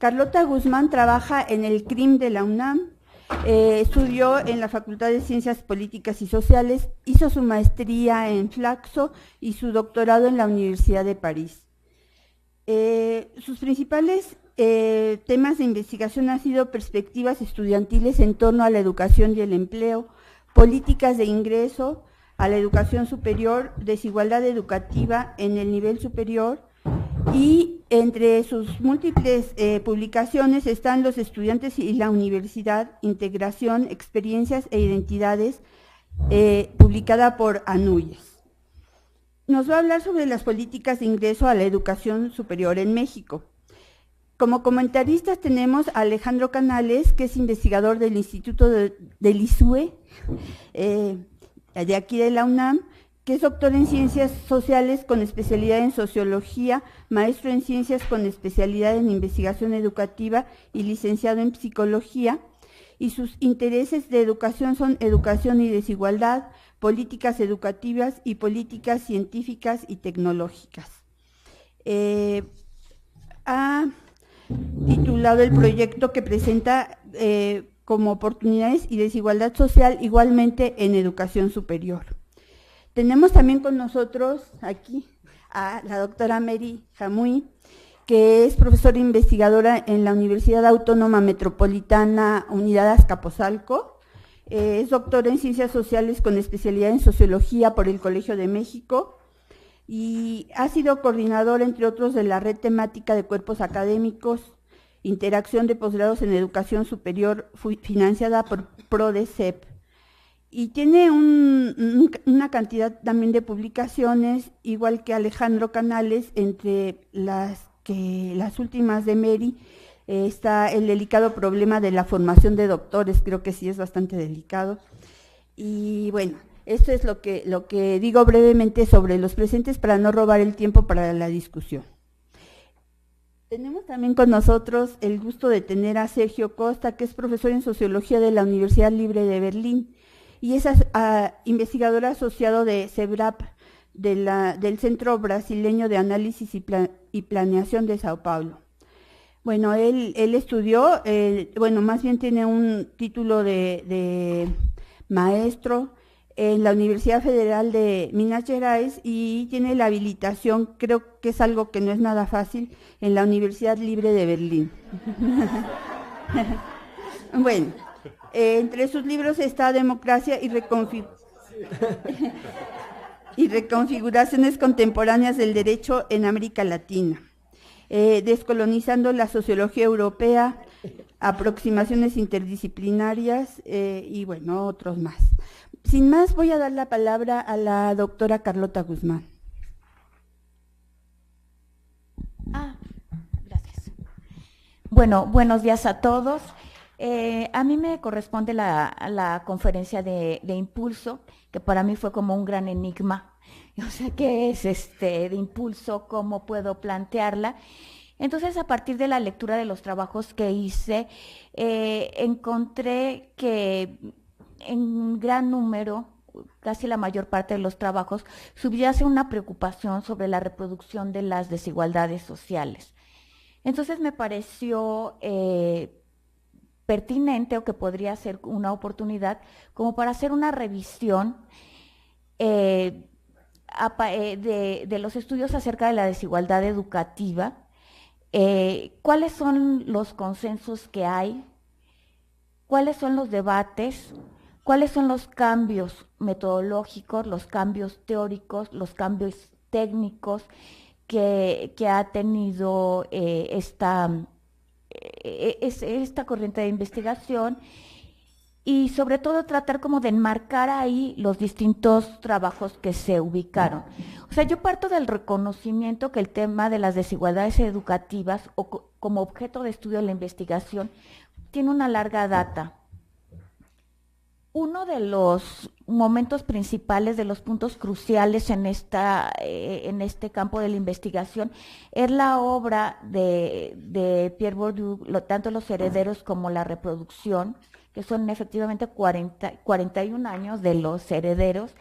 Carlota Guzmán trabaja en el CRIM de la UNAM, estudió en la Facultad de Ciencias Políticas y Sociales, hizo su maestría en Flaxo y su doctorado en la Universidad de París. Sus principales temas de investigación han sido perspectivas estudiantiles en torno a la educación y el empleo, políticas de ingreso a la educación superior, desigualdad educativa en el nivel superior, y entre sus múltiples publicaciones están Los estudiantes y la universidad, integración, experiencias e identidades, publicada por Anuyes. Nos va a hablar sobre las políticas de ingreso a la educación superior en México. Como comentaristas tenemos a Alejandro Canales, que es investigador del Instituto del ISUE, de aquí de la UNAM, que es doctor en Ciencias Sociales con especialidad en Sociología, maestro en Ciencias con especialidad en Investigación Educativa y licenciado en Psicología, y sus intereses de educación son educación y desigualdad, políticas educativas y políticas científicas y tecnológicas. Ha titulado el proyecto que presenta como oportunidades y desigualdad social igualmente en educación superior. Tenemos también con nosotros aquí a la doctora Mary Jamui, que es profesora investigadora en la Universidad Autónoma Metropolitana Unidad Azcapotzalco, es doctora en Ciencias Sociales con especialidad en Sociología por el Colegio de México y ha sido coordinadora, entre otros, de la Red Temática de Cuerpos Académicos, Interacción de Posgrados en Educación Superior, financiada por PRODECEP. Y tiene una cantidad también de publicaciones, igual que Alejandro Canales, entre las últimas de Mary, está el delicado problema de la formación de doctores, creo que sí es bastante delicado. Y bueno, esto es lo que digo brevemente sobre los presentes para no robar el tiempo para la discusión. Tenemos también con nosotros el gusto de tener a Sergio Costa, que es profesor en Sociología de la Universidad Libre de Berlín y es investigador asociado de CEBRAP, del Centro Brasileño de Análisis y Planeación de Sao Paulo. Bueno, él estudió, más bien tiene un título de maestro en la Universidad Federal de Minas Gerais y tiene la habilitación, creo que es algo que no es nada fácil, en la Universidad Libre de Berlín. Bueno, entre sus libros está Democracia y Reconfiguraciones Contemporáneas del Derecho en América Latina, Descolonizando la Sociología Europea, Aproximaciones Interdisciplinarias y bueno, otros más. Sin más, voy a dar la palabra a la doctora Carlota Guzmán. Gracias. Bueno, buenos días a todos. A mí me corresponde la conferencia de Impulso, que para mí fue como un gran enigma. O sea, ¿qué es de Impulso? ¿Cómo puedo plantearla? Entonces, a partir de la lectura de los trabajos que hice, encontré que en gran número, casi la mayor parte de los trabajos, subyace una preocupación sobre la reproducción de las desigualdades sociales. Entonces me pareció pertinente, o que podría ser una oportunidad, como para hacer una revisión de los estudios acerca de la desigualdad educativa, cuáles son los consensos que hay, cuáles son los debates, cuáles son los cambios metodológicos, los cambios teóricos, los cambios técnicos que ha tenido esta corriente de investigación, y sobre todo tratar como de enmarcar ahí los distintos trabajos que se ubicaron. O sea, yo parto del reconocimiento que el tema de las desigualdades educativas, como objeto de estudio de la investigación, tiene una larga data. Uno de los momentos principales, de los puntos cruciales en este campo de la investigación, es la obra de Pierre Bourdieu, tanto Los herederos como La reproducción, que son efectivamente 41 años de Los herederos,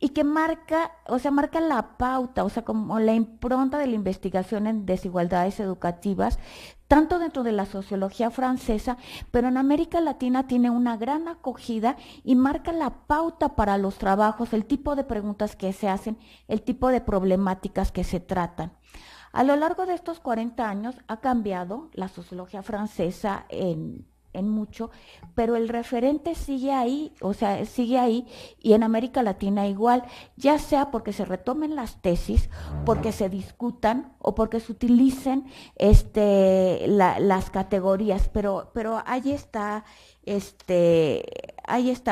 y que marca, o sea, marca la pauta, o sea, como la impronta de la investigación en desigualdades educativas, tanto dentro de la sociología francesa, pero en América Latina tiene una gran acogida y marca la pauta para los trabajos, el tipo de preguntas que se hacen, el tipo de problemáticas que se tratan. A lo largo de estos 40 años ha cambiado la sociología francesa en mucho, pero el referente sigue ahí, o sea, sigue ahí, y en América Latina igual, ya sea porque se retomen las tesis, porque se discutan o porque se utilicen las categorías, pero ahí está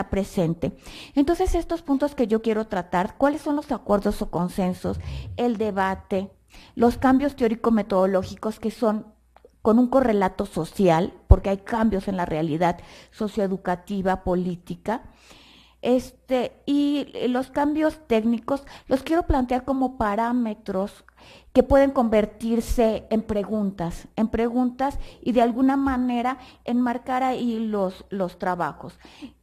presente. Entonces, estos puntos que yo quiero tratar, ¿cuáles son los acuerdos o consensos? El debate, los cambios teórico-metodológicos que son con un correlato social, porque hay cambios en la realidad socioeducativa, política, y los cambios técnicos los quiero plantear como parámetros que pueden convertirse en preguntas y de alguna manera enmarcar ahí los trabajos.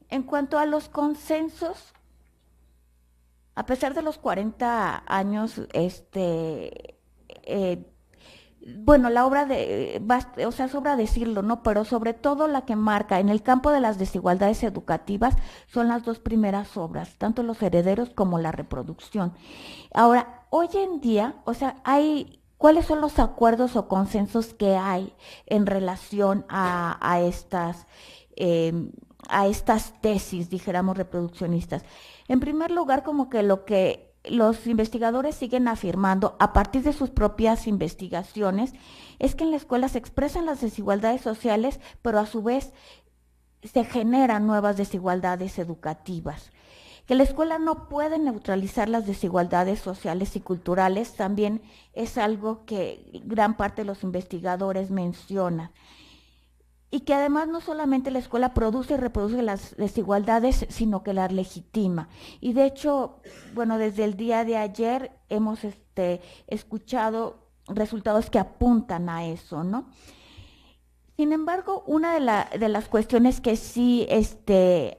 En cuanto a los consensos, a pesar de los 40 años, bueno, la obra o sea, sobra decirlo, ¿no? Pero sobre todo la que marca en el campo de las desigualdades educativas son las dos primeras obras, tanto Los herederos como La reproducción. Ahora, hoy en día, o sea, ¿cuáles son los acuerdos o consensos que hay en relación a estas tesis, dijéramos, reproduccionistas? En primer lugar, como que lo que los investigadores siguen afirmando a partir de sus propias investigaciones es que en la escuela se expresan las desigualdades sociales, pero a su vez se generan nuevas desigualdades educativas. Que la escuela no puede neutralizar las desigualdades sociales y culturales también es algo que gran parte de los investigadores mencionan. Y que además no solamente la escuela produce y reproduce las desigualdades, sino que las legitima. Y de hecho, bueno, desde el día de ayer hemos escuchado resultados que apuntan a eso, ¿no? Sin embargo, una de las cuestiones que sí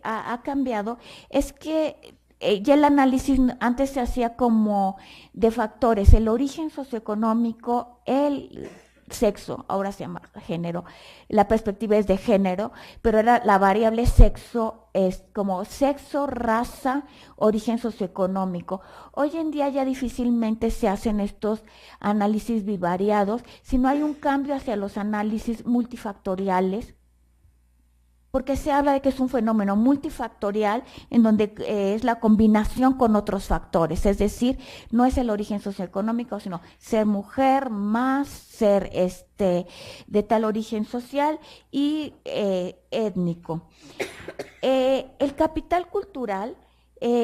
ha cambiado es que ya el análisis antes se hacía como de factores, el origen socioeconómico, el sexo, ahora se llama género, la perspectiva es de género, pero era la variable sexo, es como sexo, raza, origen socioeconómico. Hoy en día ya difícilmente se hacen estos análisis bivariados, sino hay un cambio hacia los análisis multifactoriales, porque se habla de que es un fenómeno multifactorial en donde es la combinación con otros factores, es decir, no es el origen socioeconómico, sino ser mujer más ser de tal origen social y étnico. El capital cultural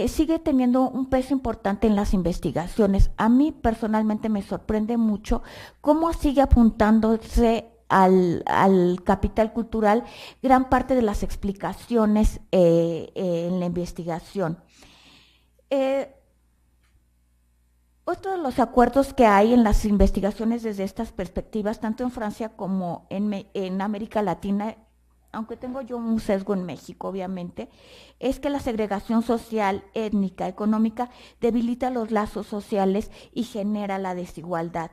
sigue teniendo un peso importante en las investigaciones. A mí personalmente me sorprende mucho cómo sigue apuntándose al capital cultural gran parte de las explicaciones en la investigación. Otro de los acuerdos que hay en las investigaciones desde estas perspectivas, tanto en Francia como en América Latina, aunque tengo yo un sesgo en México, obviamente, es que la segregación social, étnica, económica debilita los lazos sociales y genera la desigualdad.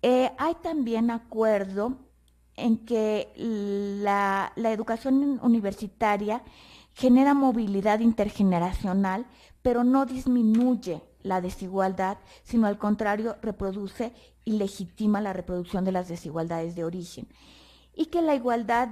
Hay también acuerdo en que la educación universitaria genera movilidad intergeneracional, pero no disminuye la desigualdad, sino al contrario, reproduce y legitima la reproducción de las desigualdades de origen. Y que la igualdad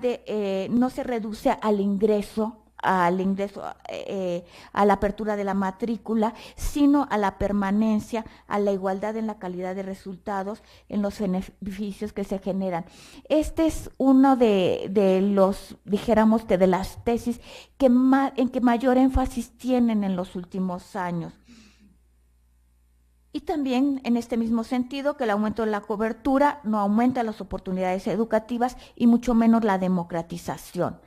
no se reduce al ingreso, a la apertura de la matrícula, sino a la permanencia, a la igualdad en la calidad de resultados, en los beneficios que se generan. Este es uno de los, dijéramos, de las tesis en que mayor énfasis tienen en los últimos años. Y también en este mismo sentido que el aumento de la cobertura no aumenta las oportunidades educativas y mucho menos la democratización.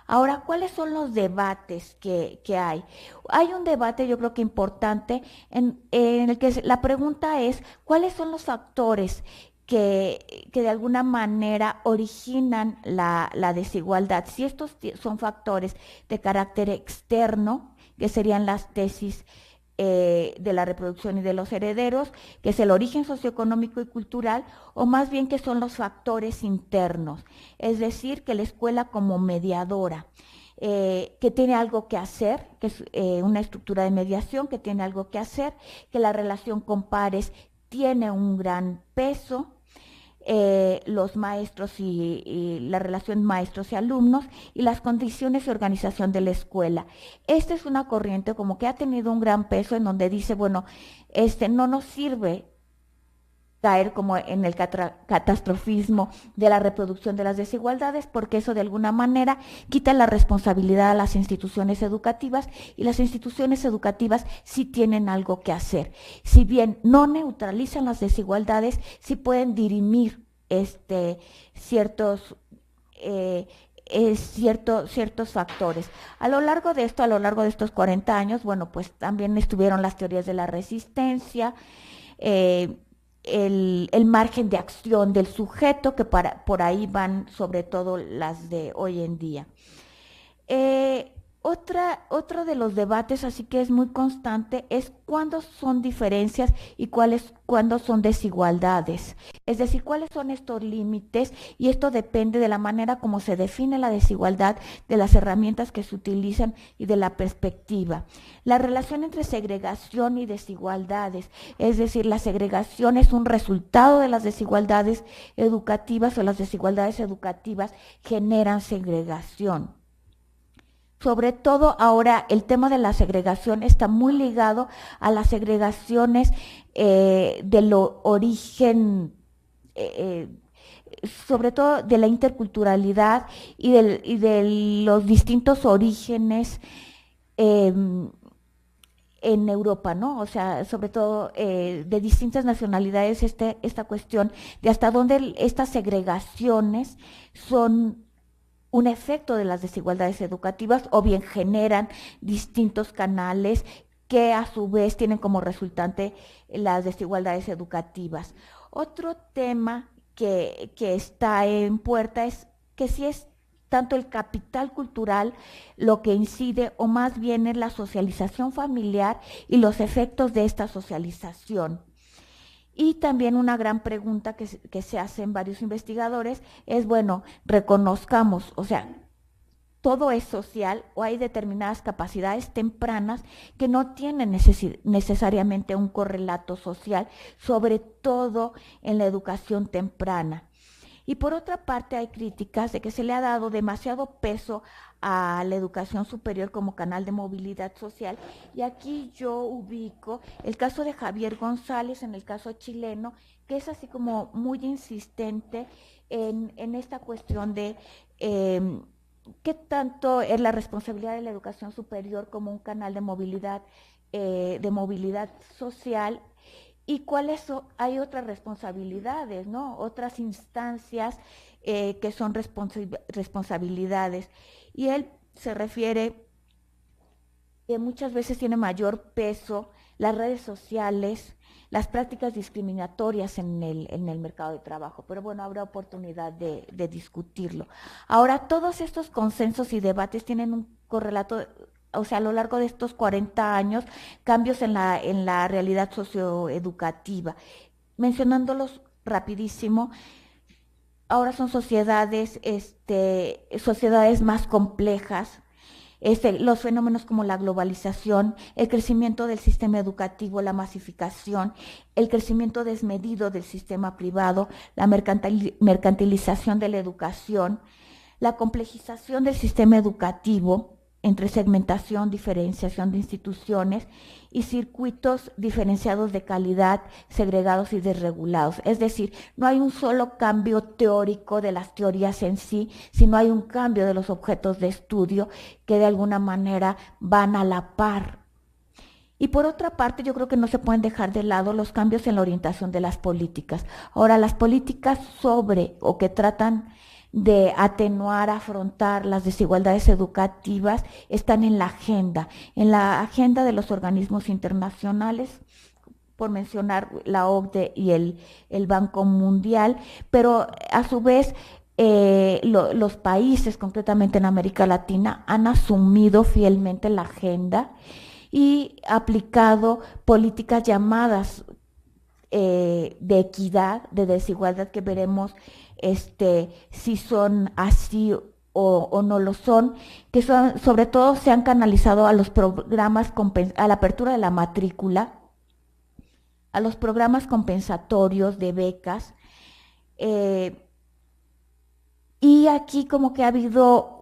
Ahora, ¿cuáles son los debates que hay? Hay un debate, yo creo que importante, en el que la pregunta es, ¿cuáles son los factores que de alguna manera originan la desigualdad? Si estos son factores de carácter externo, que serían las tesis de la reproducción y de los herederos, que es el origen socioeconómico y cultural, o más bien que son los factores internos, es decir, que la escuela como mediadora, que tiene algo que hacer, que es una estructura de mediación que tiene algo que hacer, que la relación con pares tiene un gran peso, los maestros y la relación maestros y alumnos y las condiciones de organización de la escuela. Esta es una corriente como que ha tenido un gran peso en donde dice, bueno, no nos sirve caer como en el catastrofismo de la reproducción de las desigualdades, porque eso de alguna manera quita la responsabilidad a las instituciones educativas, y las instituciones educativas sí tienen algo que hacer. Si bien no neutralizan las desigualdades, sí pueden dirimir ciertos factores. A lo largo de estos 40 años, bueno, pues también estuvieron las teorías de la resistencia, el margen de acción del sujeto, que por ahí van sobre todo las de hoy en día. Otro de los debates, así que es muy constante, es cuándo son diferencias y cuándo son desigualdades. Es decir, cuáles son estos límites, y esto depende de la manera como se define la desigualdad, de las herramientas que se utilizan y de la perspectiva. La relación entre segregación y desigualdades, es decir, la segregación es un resultado de las desigualdades educativas, o las desigualdades educativas generan segregación. Sobre todo ahora el tema de la segregación está muy ligado a las segregaciones de lo origen, sobre todo de la interculturalidad y de los distintos orígenes en Europa, ¿no? O sea, sobre todo de distintas nacionalidades, esta cuestión de hasta dónde estas segregaciones son un efecto de las desigualdades educativas, o bien generan distintos canales que a su vez tienen como resultante las desigualdades educativas. Otro tema que está en puerta es que si es tanto el capital cultural lo que incide, o más bien es la socialización familiar y los efectos de esta socialización. Y también una gran pregunta que se hacen varios investigadores es, bueno, reconozcamos, o sea, todo es social, o hay determinadas capacidades tempranas que no tienen necesariamente un correlato social, sobre todo en la educación temprana. Y por otra parte hay críticas de que se le ha dado demasiado peso a la educación superior como canal de movilidad social, y aquí yo ubico el caso de Javier González, en el caso chileno, que es así como muy insistente en esta cuestión de qué tanto es la responsabilidad de la educación superior como un canal de movilidad social, y hay otras responsabilidades, ¿no? Otras instancias que son responsabilidades. Y él se refiere que muchas veces tiene mayor peso las redes sociales, las prácticas discriminatorias en el mercado de trabajo, pero bueno, habrá oportunidad de discutirlo. Ahora, todos estos consensos y debates tienen un correlato, o sea, a lo largo de estos 40 años, cambios en la realidad socioeducativa. Mencionándolos rapidísimo, ahora son sociedades más complejas, los fenómenos como la globalización, el crecimiento del sistema educativo, la masificación, el crecimiento desmedido del sistema privado, la mercantilización de la educación, la complejización del sistema educativo entre segmentación, diferenciación de instituciones y circuitos diferenciados de calidad, segregados y desregulados. Es decir, no hay un solo cambio teórico de las teorías en sí, sino hay un cambio de los objetos de estudio que de alguna manera van a la par. Y por otra parte, yo creo que no se pueden dejar de lado los cambios en la orientación de las políticas. Ahora, las políticas o que tratan de atenuar, afrontar las desigualdades educativas están en la agenda de los organismos internacionales, por mencionar la OCDE y el Banco Mundial, pero a su vez los países, concretamente en América Latina, han asumido fielmente la agenda, y aplicado políticas llamadas de equidad, de desigualdad, que veremos si son así o no lo son, que son, sobre todo se han canalizado a los programas, a la apertura de la matrícula, a los programas compensatorios de becas, y aquí como que ha habido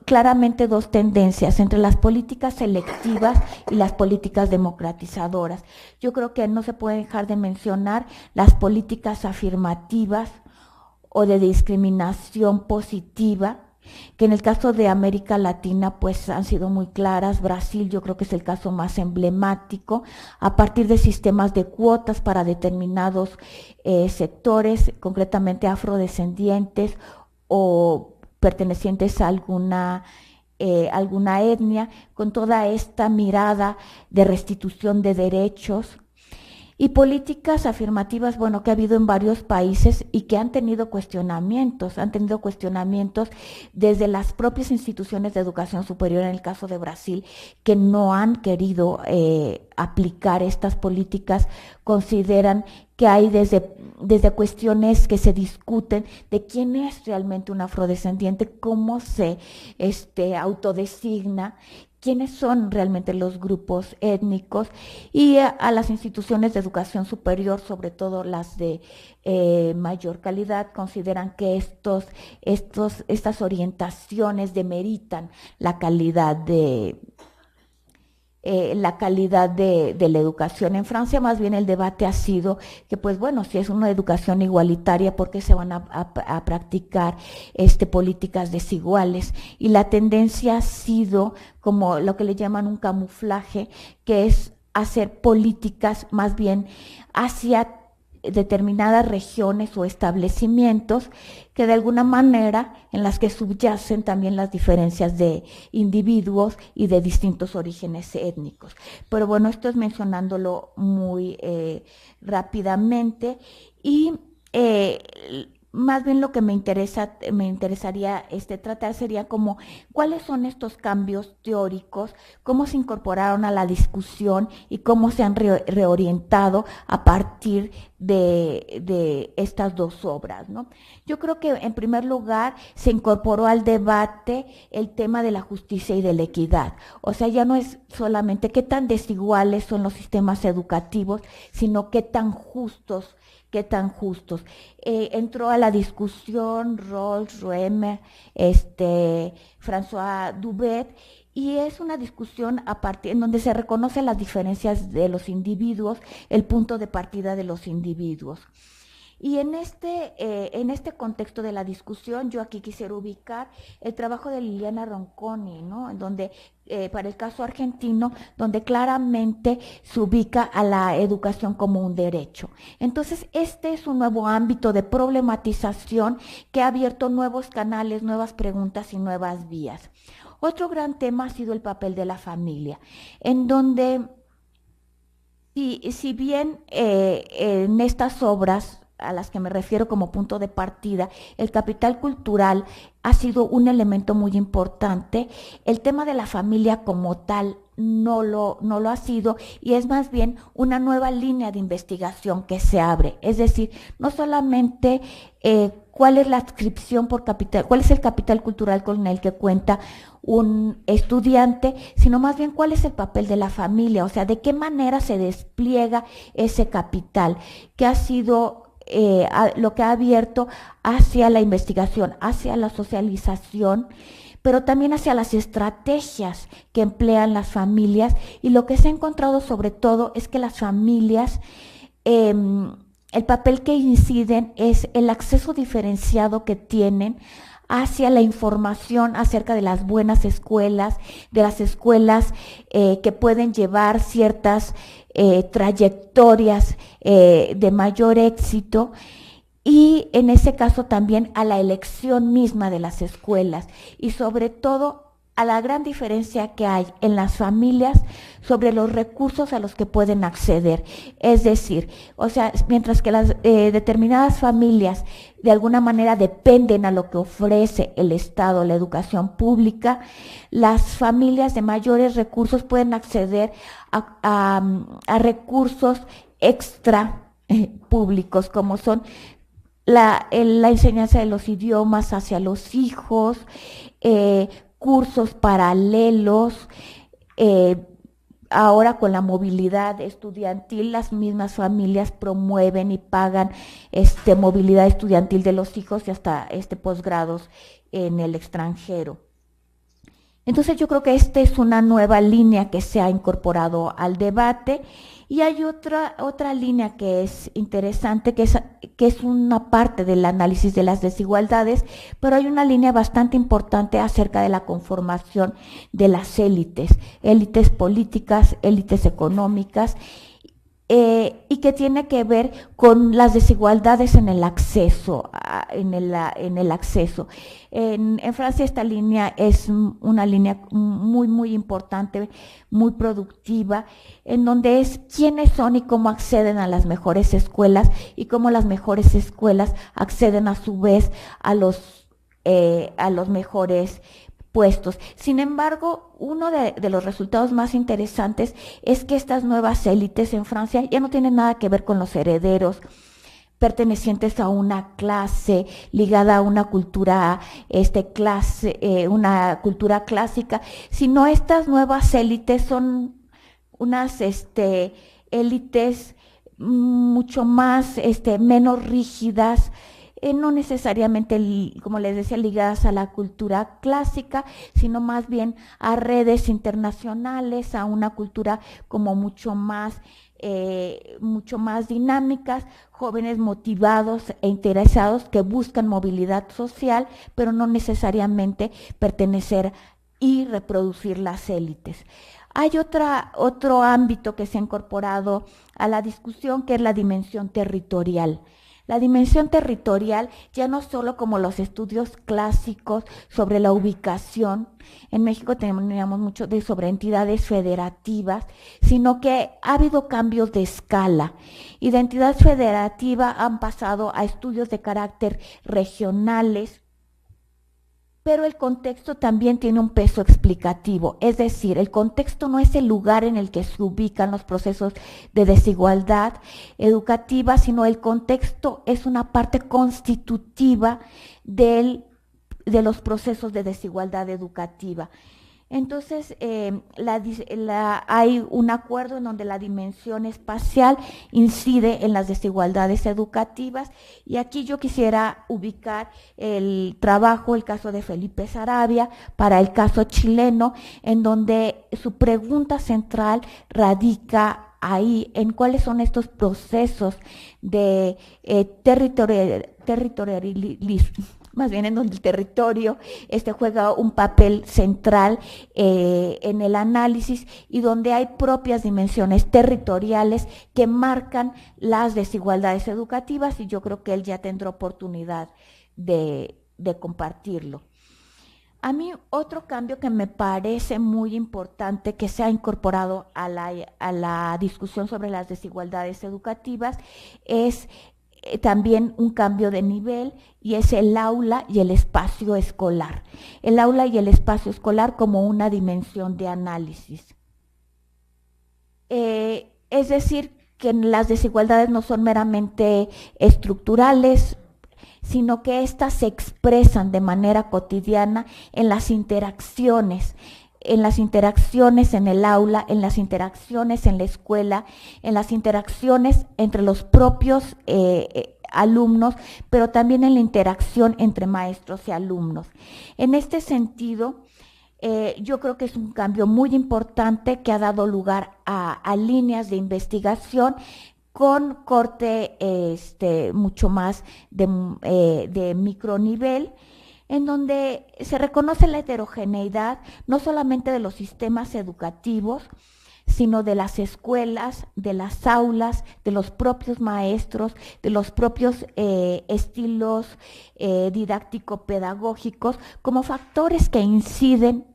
claramente dos tendencias entre las políticas selectivas y las políticas democratizadoras. Yo creo que no se puede dejar de mencionar las políticas afirmativas o de discriminación positiva, que en el caso de América Latina pues han sido muy claras. Brasil yo creo que es el caso más emblemático, a partir de sistemas de cuotas para determinados sectores, concretamente afrodescendientes o pertenecientes a alguna etnia, con toda esta mirada de restitución de derechos. Y políticas afirmativas, bueno, que ha habido en varios países y que han tenido cuestionamientos desde las propias instituciones de educación superior, en el caso de Brasil, que no han querido aplicar estas políticas. Consideran que hay desde cuestiones que se discuten de quién es realmente un afrodescendiente, cómo se autodesigna, quiénes son realmente los grupos étnicos, y a las instituciones de educación superior, sobre todo las de mayor calidad, consideran que estas orientaciones demeritan la calidad de la educación. En Francia más bien el debate ha sido que, pues bueno, si es una educación igualitaria, ¿por qué se van a practicar políticas desiguales? Y la tendencia ha sido como lo que le llaman un camuflaje, que es hacer políticas más bien hacia determinadas regiones o establecimientos, que de alguna manera en las que subyacen también las diferencias de individuos y de distintos orígenes étnicos. Pero bueno, esto es mencionándolo muy rápidamente, y más bien lo que me interesaría tratar sería como cuáles son estos cambios teóricos, cómo se incorporaron a la discusión y cómo se han reorientado a partir de estas dos obras, ¿no? Yo creo que en primer lugar se incorporó al debate el tema de la justicia y de la equidad. O sea, ya no es solamente qué tan desiguales son los sistemas educativos, sino qué tan justos. Entró a la discusión Rawls, Roemer, François Dubet, y es una discusión en donde se reconocen las diferencias de los individuos, el punto de partida de los individuos. Y en este contexto de la discusión, yo aquí quisiera ubicar el trabajo de Liliana Ronconi, ¿no? En donde, para el caso argentino, donde claramente se ubica a la educación como un derecho. Entonces, este es un nuevo ámbito de problematización que ha abierto nuevos canales, nuevas preguntas y nuevas vías. Otro gran tema ha sido el papel de la familia, en donde, si bien en estas obras a las que me refiero como punto de partida, el capital cultural ha sido un elemento muy importante, el tema de la familia como tal no lo ha sido, y es más bien una nueva línea de investigación que se abre. Es decir, no solamente cuál es la adscripción por capital, cuál es el capital cultural con el que cuenta un estudiante, sino más bien cuál es el papel de la familia, o sea, de qué manera se despliega ese capital, que ha sido lo que ha abierto hacia la investigación, hacia la socialización, pero también hacia las estrategias que emplean las familias. Y lo que se ha encontrado sobre todo es que las familias, el papel que inciden es el acceso diferenciado que tienen hacia la información acerca de las buenas escuelas, de las escuelas que pueden llevar ciertas trayectorias de mayor éxito, y en ese caso también a la elección misma de las escuelas, y sobre todo a la gran diferencia que hay en las familias sobre los recursos a los que pueden acceder. Es decir, o sea, mientras que las determinadas familias de alguna manera dependen a lo que ofrece el Estado, la educación pública, las familias de mayores recursos pueden acceder a recursos extra públicos, como son la enseñanza de los idiomas hacia los hijos, cursos paralelos, ahora con la movilidad estudiantil, las mismas familias promueven y pagan movilidad estudiantil de los hijos y hasta posgrados en el extranjero. Entonces yo creo que esta es una nueva línea que se ha incorporado al debate. Y hay otra línea que es interesante, que es una parte del análisis de las desigualdades, pero hay una línea bastante importante acerca de la conformación de las élites políticas, élites económicas, y que tiene que ver con las desigualdades en el acceso, En Francia esta línea es una línea muy, muy importante, muy productiva, en donde es quiénes son y cómo acceden a las mejores escuelas y cómo las mejores escuelas acceden a su vez a los mejores puestos. Sin embargo, uno de los resultados más interesantes es que estas nuevas élites en Francia ya no tienen nada que ver con los herederos pertenecientes a una clase ligada a una cultura una cultura clásica, sino estas nuevas élites son unas élites mucho más menos rígidas, no necesariamente, como les decía, ligadas a la cultura clásica, sino más bien a redes internacionales, a una cultura como mucho más dinámicas, jóvenes motivados e interesados que buscan movilidad social, pero no necesariamente pertenecer y reproducir las élites. Hay otro ámbito que se ha incorporado a la discusión, que es la dimensión territorial. La dimensión territorial, ya no solo como los estudios clásicos sobre la ubicación, en México teníamos mucho sobre entidades federativas, sino que ha habido cambios de escala y de entidades federativas han pasado a estudios de carácter regionales, pero el contexto también tiene un peso explicativo, es decir, el contexto no es el lugar en el que se ubican los procesos de desigualdad educativa, sino el contexto es una parte constitutiva de los procesos de desigualdad educativa. Entonces, hay un acuerdo en donde la dimensión espacial incide en las desigualdades educativas, y aquí yo quisiera ubicar el caso de Felipe Saravia para el caso chileno, en donde su pregunta central radica ahí en cuáles son estos procesos de territorialismo, más bien en donde el territorio juega un papel central en el análisis y donde hay propias dimensiones territoriales que marcan las desigualdades educativas, y yo creo que él ya tendrá oportunidad de compartirlo. A mí otro cambio que me parece muy importante que se ha incorporado a la discusión sobre las desigualdades educativas es también un cambio de nivel, y es el aula y el espacio escolar. El aula y el espacio escolar como una dimensión de análisis. Es decir, que las desigualdades no son meramente estructurales, sino que éstas se expresan de manera cotidiana en las interacciones en el aula, en las interacciones en la escuela, en las interacciones entre los propios alumnos, pero también en la interacción entre maestros y alumnos. En este sentido, yo creo que es un cambio muy importante que ha dado lugar a líneas de investigación con corte mucho más de micronivel, en donde se reconoce la heterogeneidad no solamente de los sistemas educativos, sino de las escuelas, de las aulas, de los propios maestros, de los propios estilos didáctico-pedagógicos, como factores que inciden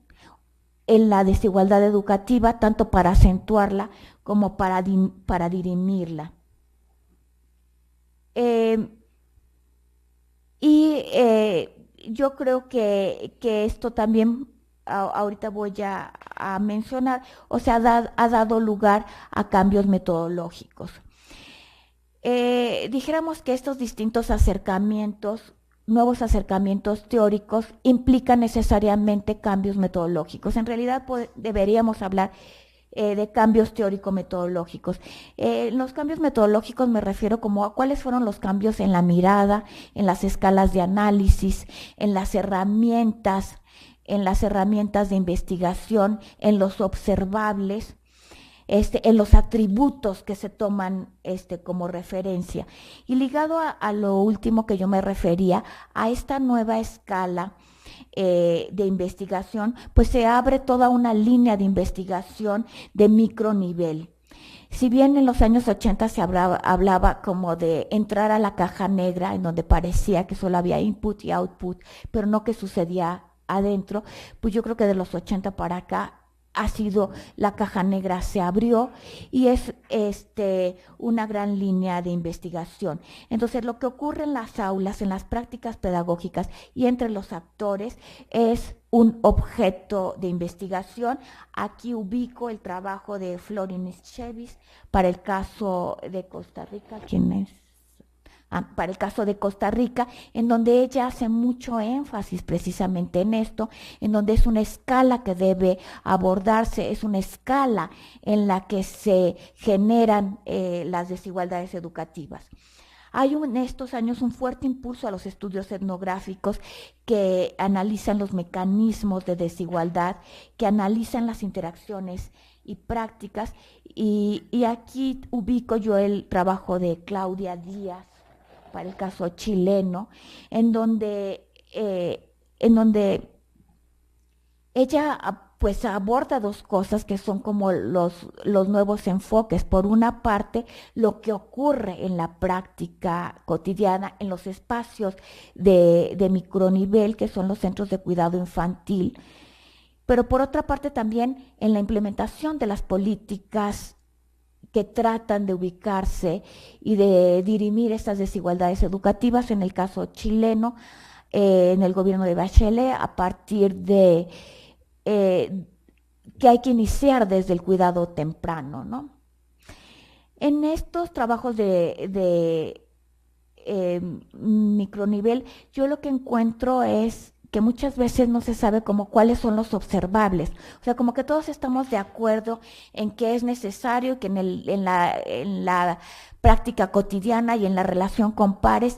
en la desigualdad educativa, tanto para acentuarla como para dirimirla. Yo creo que esto también ahorita voy a mencionar, o sea, ha dado lugar a cambios metodológicos. Dijéramos que estos distintos acercamientos, nuevos acercamientos teóricos, implican necesariamente cambios metodológicos. En realidad deberíamos hablar de cambios teórico-metodológicos. Los cambios metodológicos me refiero como a cuáles fueron los cambios en la mirada, en las escalas de análisis, en las herramientas de investigación, en los observables, en los atributos que se toman como referencia. Y ligado a lo último que yo me refería, a esta nueva escala de investigación, pues se abre toda una línea de investigación de micronivel. Si bien en los años 80 se hablaba como de entrar a la caja negra, en donde parecía que solo había input y output, pero no que sucedía adentro, pues yo creo que de los 80 para acá la caja negra se abrió y es una gran línea de investigación. Entonces, lo que ocurre en las aulas, en las prácticas pedagógicas y entre los actores es un objeto de investigación. Aquí ubico el trabajo de Florence Chevis para el caso de Costa Rica. ¿Quién es? Para el caso de Costa Rica, en donde ella hace mucho énfasis precisamente en esto, en donde es una escala que debe abordarse, es una escala en la que se generan las desigualdades educativas. Hay en estos años un fuerte impulso a los estudios etnográficos que analizan los mecanismos de desigualdad, que analizan las interacciones y prácticas, y aquí ubico yo el trabajo de Claudia Díaz, para el caso chileno, en donde ella pues aborda dos cosas que son como los nuevos enfoques. Por una parte, lo que ocurre en la práctica cotidiana, en los espacios de micronivel, que son los centros de cuidado infantil, pero por otra parte también en la implementación de las políticas que tratan de ubicarse y de dirimir estas desigualdades educativas, en el caso chileno, en el gobierno de Bachelet, a partir de que hay que iniciar desde el cuidado temprano, ¿no? En estos trabajos de micronivel, yo lo que encuentro es que muchas veces no se sabe como cuáles son los observables. O sea, como que todos estamos de acuerdo en que es necesario que en la práctica cotidiana y en la relación con pares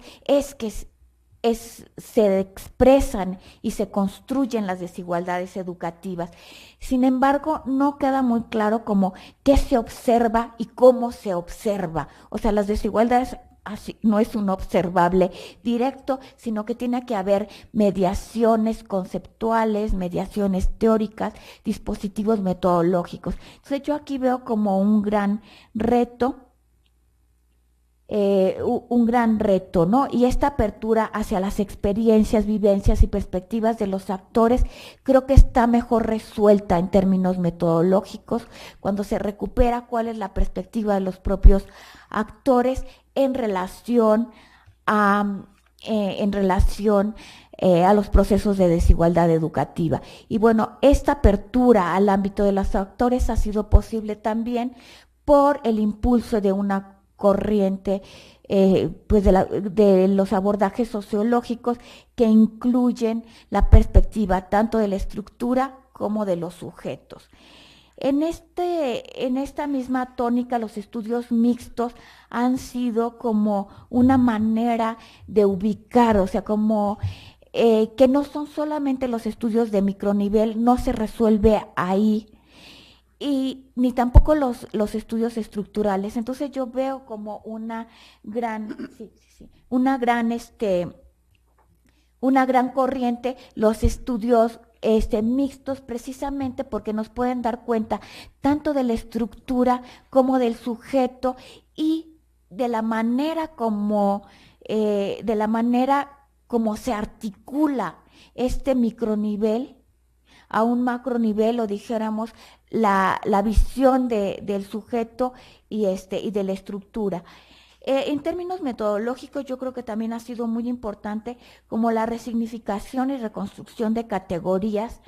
se expresan y se construyen las desigualdades educativas. Sin embargo, no queda muy claro como qué se observa y cómo se observa. O sea, las desigualdades así, no es un observable directo, sino que tiene que haber mediaciones conceptuales, mediaciones teóricas, dispositivos metodológicos. Entonces yo aquí veo como un gran reto, ¿no? Y esta apertura hacia las experiencias, vivencias y perspectivas de los actores creo que está mejor resuelta en términos metodológicos cuando se recupera cuál es la perspectiva de los propios actores en relación a los procesos de desigualdad educativa. Y bueno, esta apertura al ámbito de los actores ha sido posible también por el impulso de una corriente pues de los abordajes sociológicos que incluyen la perspectiva tanto de la estructura como de los sujetos. En esta misma tónica, los estudios mixtos han sido como una manera de ubicar, o sea, como que no son solamente los estudios de micronivel, no se resuelve ahí, y ni tampoco los estudios estructurales. Entonces yo veo como una gran corriente los estudios mixtos, precisamente porque nos pueden dar cuenta tanto de la estructura como del sujeto y de la manera como se articula este micronivel a un macro nivel, o dijéramos la visión del sujeto y de la estructura. En términos metodológicos, yo creo que también ha sido muy importante como la resignificación y reconstrucción de categorías,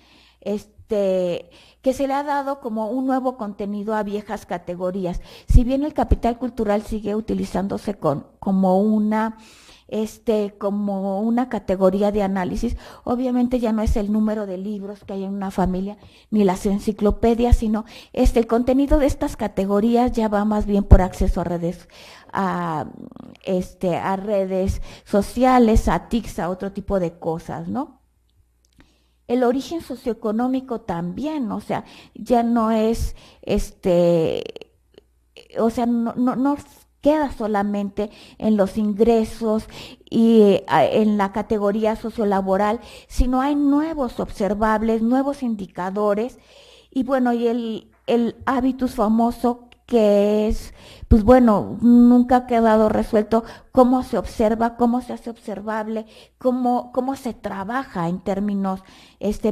que se le ha dado como un nuevo contenido a viejas categorías. Si bien el capital cultural sigue utilizándose como una categoría de análisis, obviamente ya no es el número de libros que hay en una familia, ni las enciclopedias, sino el contenido de estas categorías ya va más bien por acceso a redes, a redes sociales, a TICs, a otro tipo de cosas, ¿no? El origen socioeconómico también, o sea, ya no es, no queda solamente en los ingresos y en la categoría sociolaboral, sino hay nuevos observables, nuevos indicadores, y bueno, y el hábitus famoso que es, pues bueno, nunca ha quedado resuelto cómo se observa, cómo se hace observable, cómo se trabaja en términos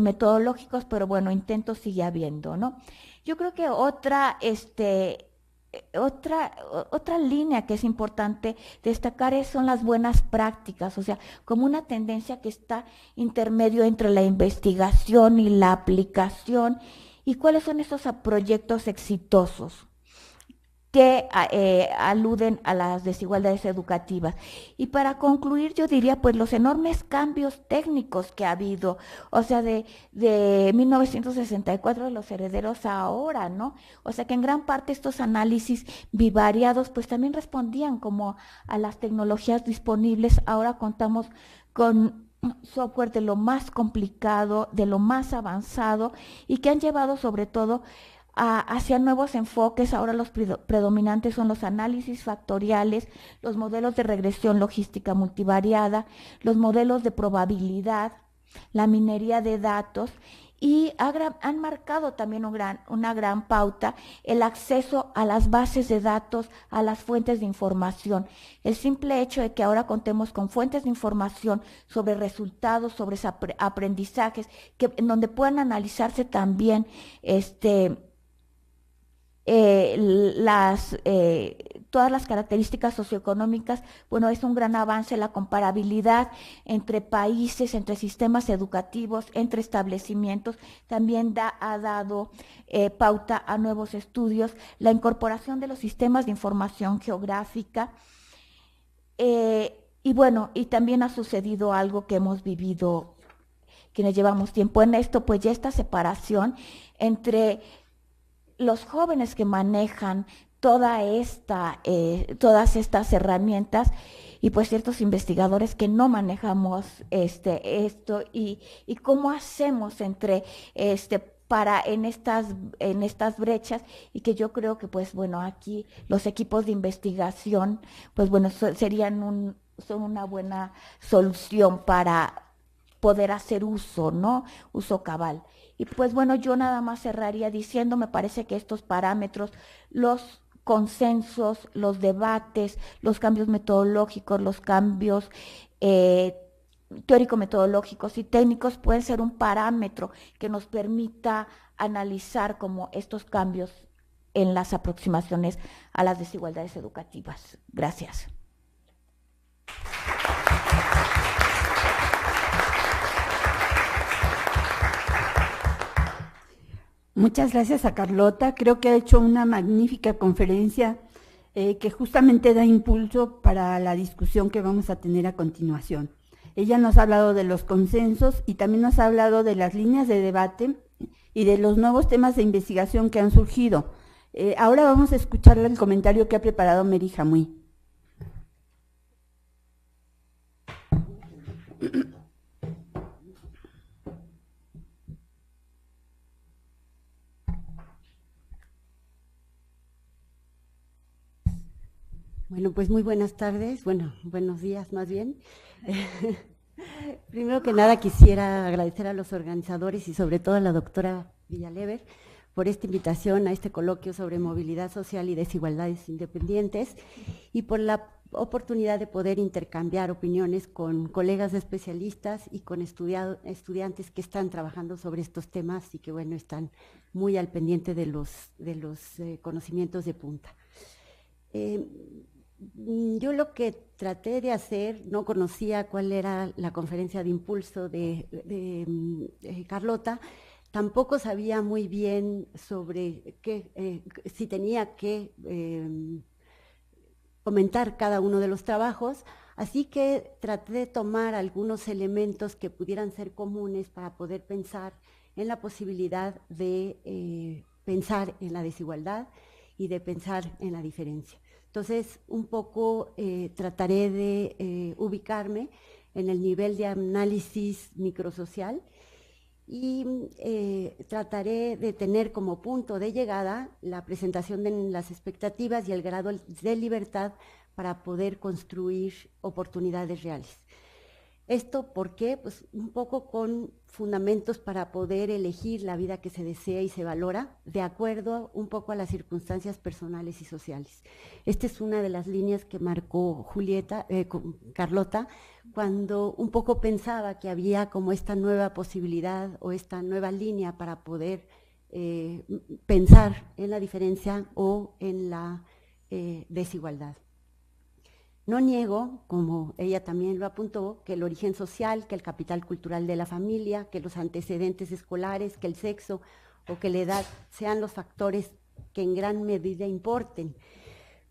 metodológicos, pero bueno, intentos sigue habiendo, ¿no? Yo creo que otra línea que es importante destacar son las buenas prácticas, o sea, como una tendencia que está intermedio entre la investigación y la aplicación, y cuáles son esos proyectos exitosos que aluden a las desigualdades educativas. Y para concluir, yo diría, pues, los enormes cambios técnicos que ha habido, o sea, de 1964 de los herederos a ahora, ¿no? O sea, que en gran parte estos análisis bivariados, pues, también respondían como a las tecnologías disponibles. Ahora contamos con software de lo más complicado, de lo más avanzado, y que han llevado sobre todo hacia nuevos enfoques. Ahora los predominantes son los análisis factoriales, los modelos de regresión logística multivariada, los modelos de probabilidad, la minería de datos, y han marcado también una gran pauta el acceso a las bases de datos, a las fuentes de información. El simple hecho de que ahora contemos con fuentes de información sobre resultados, sobre aprendizajes, en donde puedan analizarse también todas las características socioeconómicas, bueno, es un gran avance. La comparabilidad entre países, entre sistemas educativos, entre establecimientos, también ha dado pauta a nuevos estudios. La incorporación de los sistemas de información geográfica, y bueno, y también ha sucedido algo que hemos vivido quienes llevamos tiempo en esto, pues ya esta separación entre los jóvenes que manejan todas estas herramientas, y pues ciertos investigadores que no manejamos esto, y cómo hacemos en estas brechas, y que yo creo que, pues bueno, aquí los equipos de investigación, pues bueno, son una buena solución para poder hacer uso, ¿no? Uso cabal. Y pues bueno, yo nada más cerraría diciendo, me parece que estos parámetros, los consensos, los debates, los cambios metodológicos, los cambios teórico-metodológicos y técnicos pueden ser un parámetro que nos permita analizar como estos cambios en las aproximaciones a las desigualdades educativas. Gracias. Muchas gracias a Carlota. Creo que ha hecho una magnífica conferencia que justamente da impulso para la discusión que vamos a tener a continuación. Ella nos ha hablado de los consensos y también nos ha hablado de las líneas de debate y de los nuevos temas de investigación que han surgido. Ahora vamos a escuchar el comentario que ha preparado Mary Jamuy. Bueno, pues muy buenas tardes, buenos días más bien. Primero que nada quisiera agradecer a los organizadores y sobre todo a la doctora Villalever por esta invitación a este coloquio sobre movilidad social y desigualdades independientes, y por la oportunidad de poder intercambiar opiniones con colegas especialistas y con estudiantes que están trabajando sobre estos temas y que, bueno, están muy al pendiente de los conocimientos de punta. Yo lo que traté de hacer, no conocía cuál era la conferencia de impulso de Carlota, tampoco sabía muy bien sobre si tenía que comentar cada uno de los trabajos, así que traté de tomar algunos elementos que pudieran ser comunes para poder pensar en la posibilidad de pensar en la desigualdad y de pensar en la diferencia. Entonces, un poco trataré de ubicarme en el nivel de análisis microsocial y trataré de tener como punto de llegada la presentación de las expectativas y el grado de libertad para poder construir oportunidades reales. ¿Esto por qué? Pues un poco con fundamentos para poder elegir la vida que se desea y se valora de acuerdo un poco a las circunstancias personales y sociales. Esta es una de las líneas que marcó Carlota, cuando un poco pensaba que había como esta nueva posibilidad o esta nueva línea para poder pensar en la diferencia o en la desigualdad. No niego, como ella también lo apuntó, que el origen social, que el capital cultural de la familia, que los antecedentes escolares, que el sexo o que la edad sean los factores que en gran medida importen.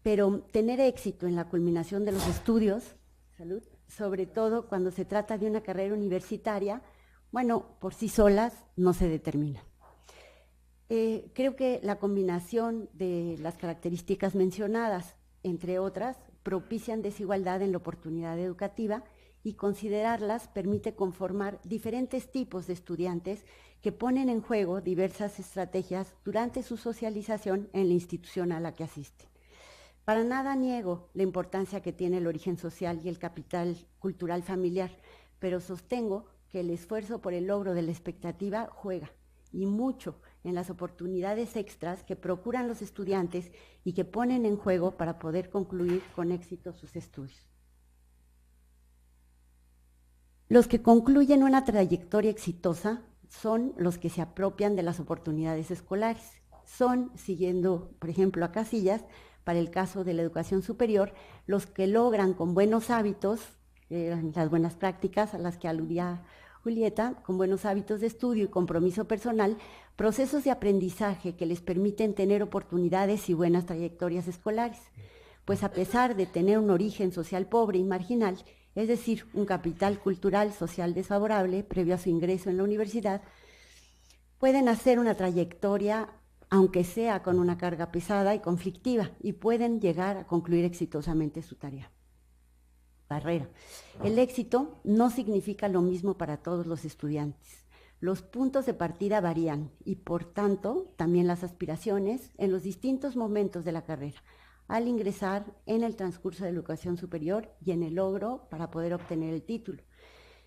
Pero tener éxito en la culminación de los estudios, salud, sobre todo cuando se trata de una carrera universitaria, bueno, por sí solas no se determina. Creo que la combinación de las características mencionadas, entre otras, propician desigualdad en la oportunidad educativa y considerarlas permite conformar diferentes tipos de estudiantes que ponen en juego diversas estrategias durante su socialización en la institución a la que asisten. Para nada niego la importancia que tiene el origen social y el capital cultural familiar, pero sostengo que el esfuerzo por el logro de la expectativa juega, y mucho, en las oportunidades extras que procuran los estudiantes y que ponen en juego para poder concluir con éxito sus estudios. Los que concluyen una trayectoria exitosa son los que se apropian de las oportunidades escolares. Son, siguiendo, por ejemplo, a Casillas, para el caso de la educación superior, los que logran con buenos hábitos, las buenas prácticas a las que aludía Julieta, con buenos hábitos de estudio y compromiso personal, procesos de aprendizaje que les permiten tener oportunidades y buenas trayectorias escolares. Pues a pesar de tener un origen social pobre y marginal, es decir, un capital cultural social desfavorable previo a su ingreso en la universidad, pueden hacer una trayectoria, aunque sea con una carga pesada y conflictiva, y pueden llegar a concluir exitosamente su carrera. El éxito no significa lo mismo para todos los estudiantes. Los puntos de partida varían y, por tanto, también las aspiraciones en los distintos momentos de la carrera, al ingresar en el transcurso de la educación superior y en el logro para poder obtener el título.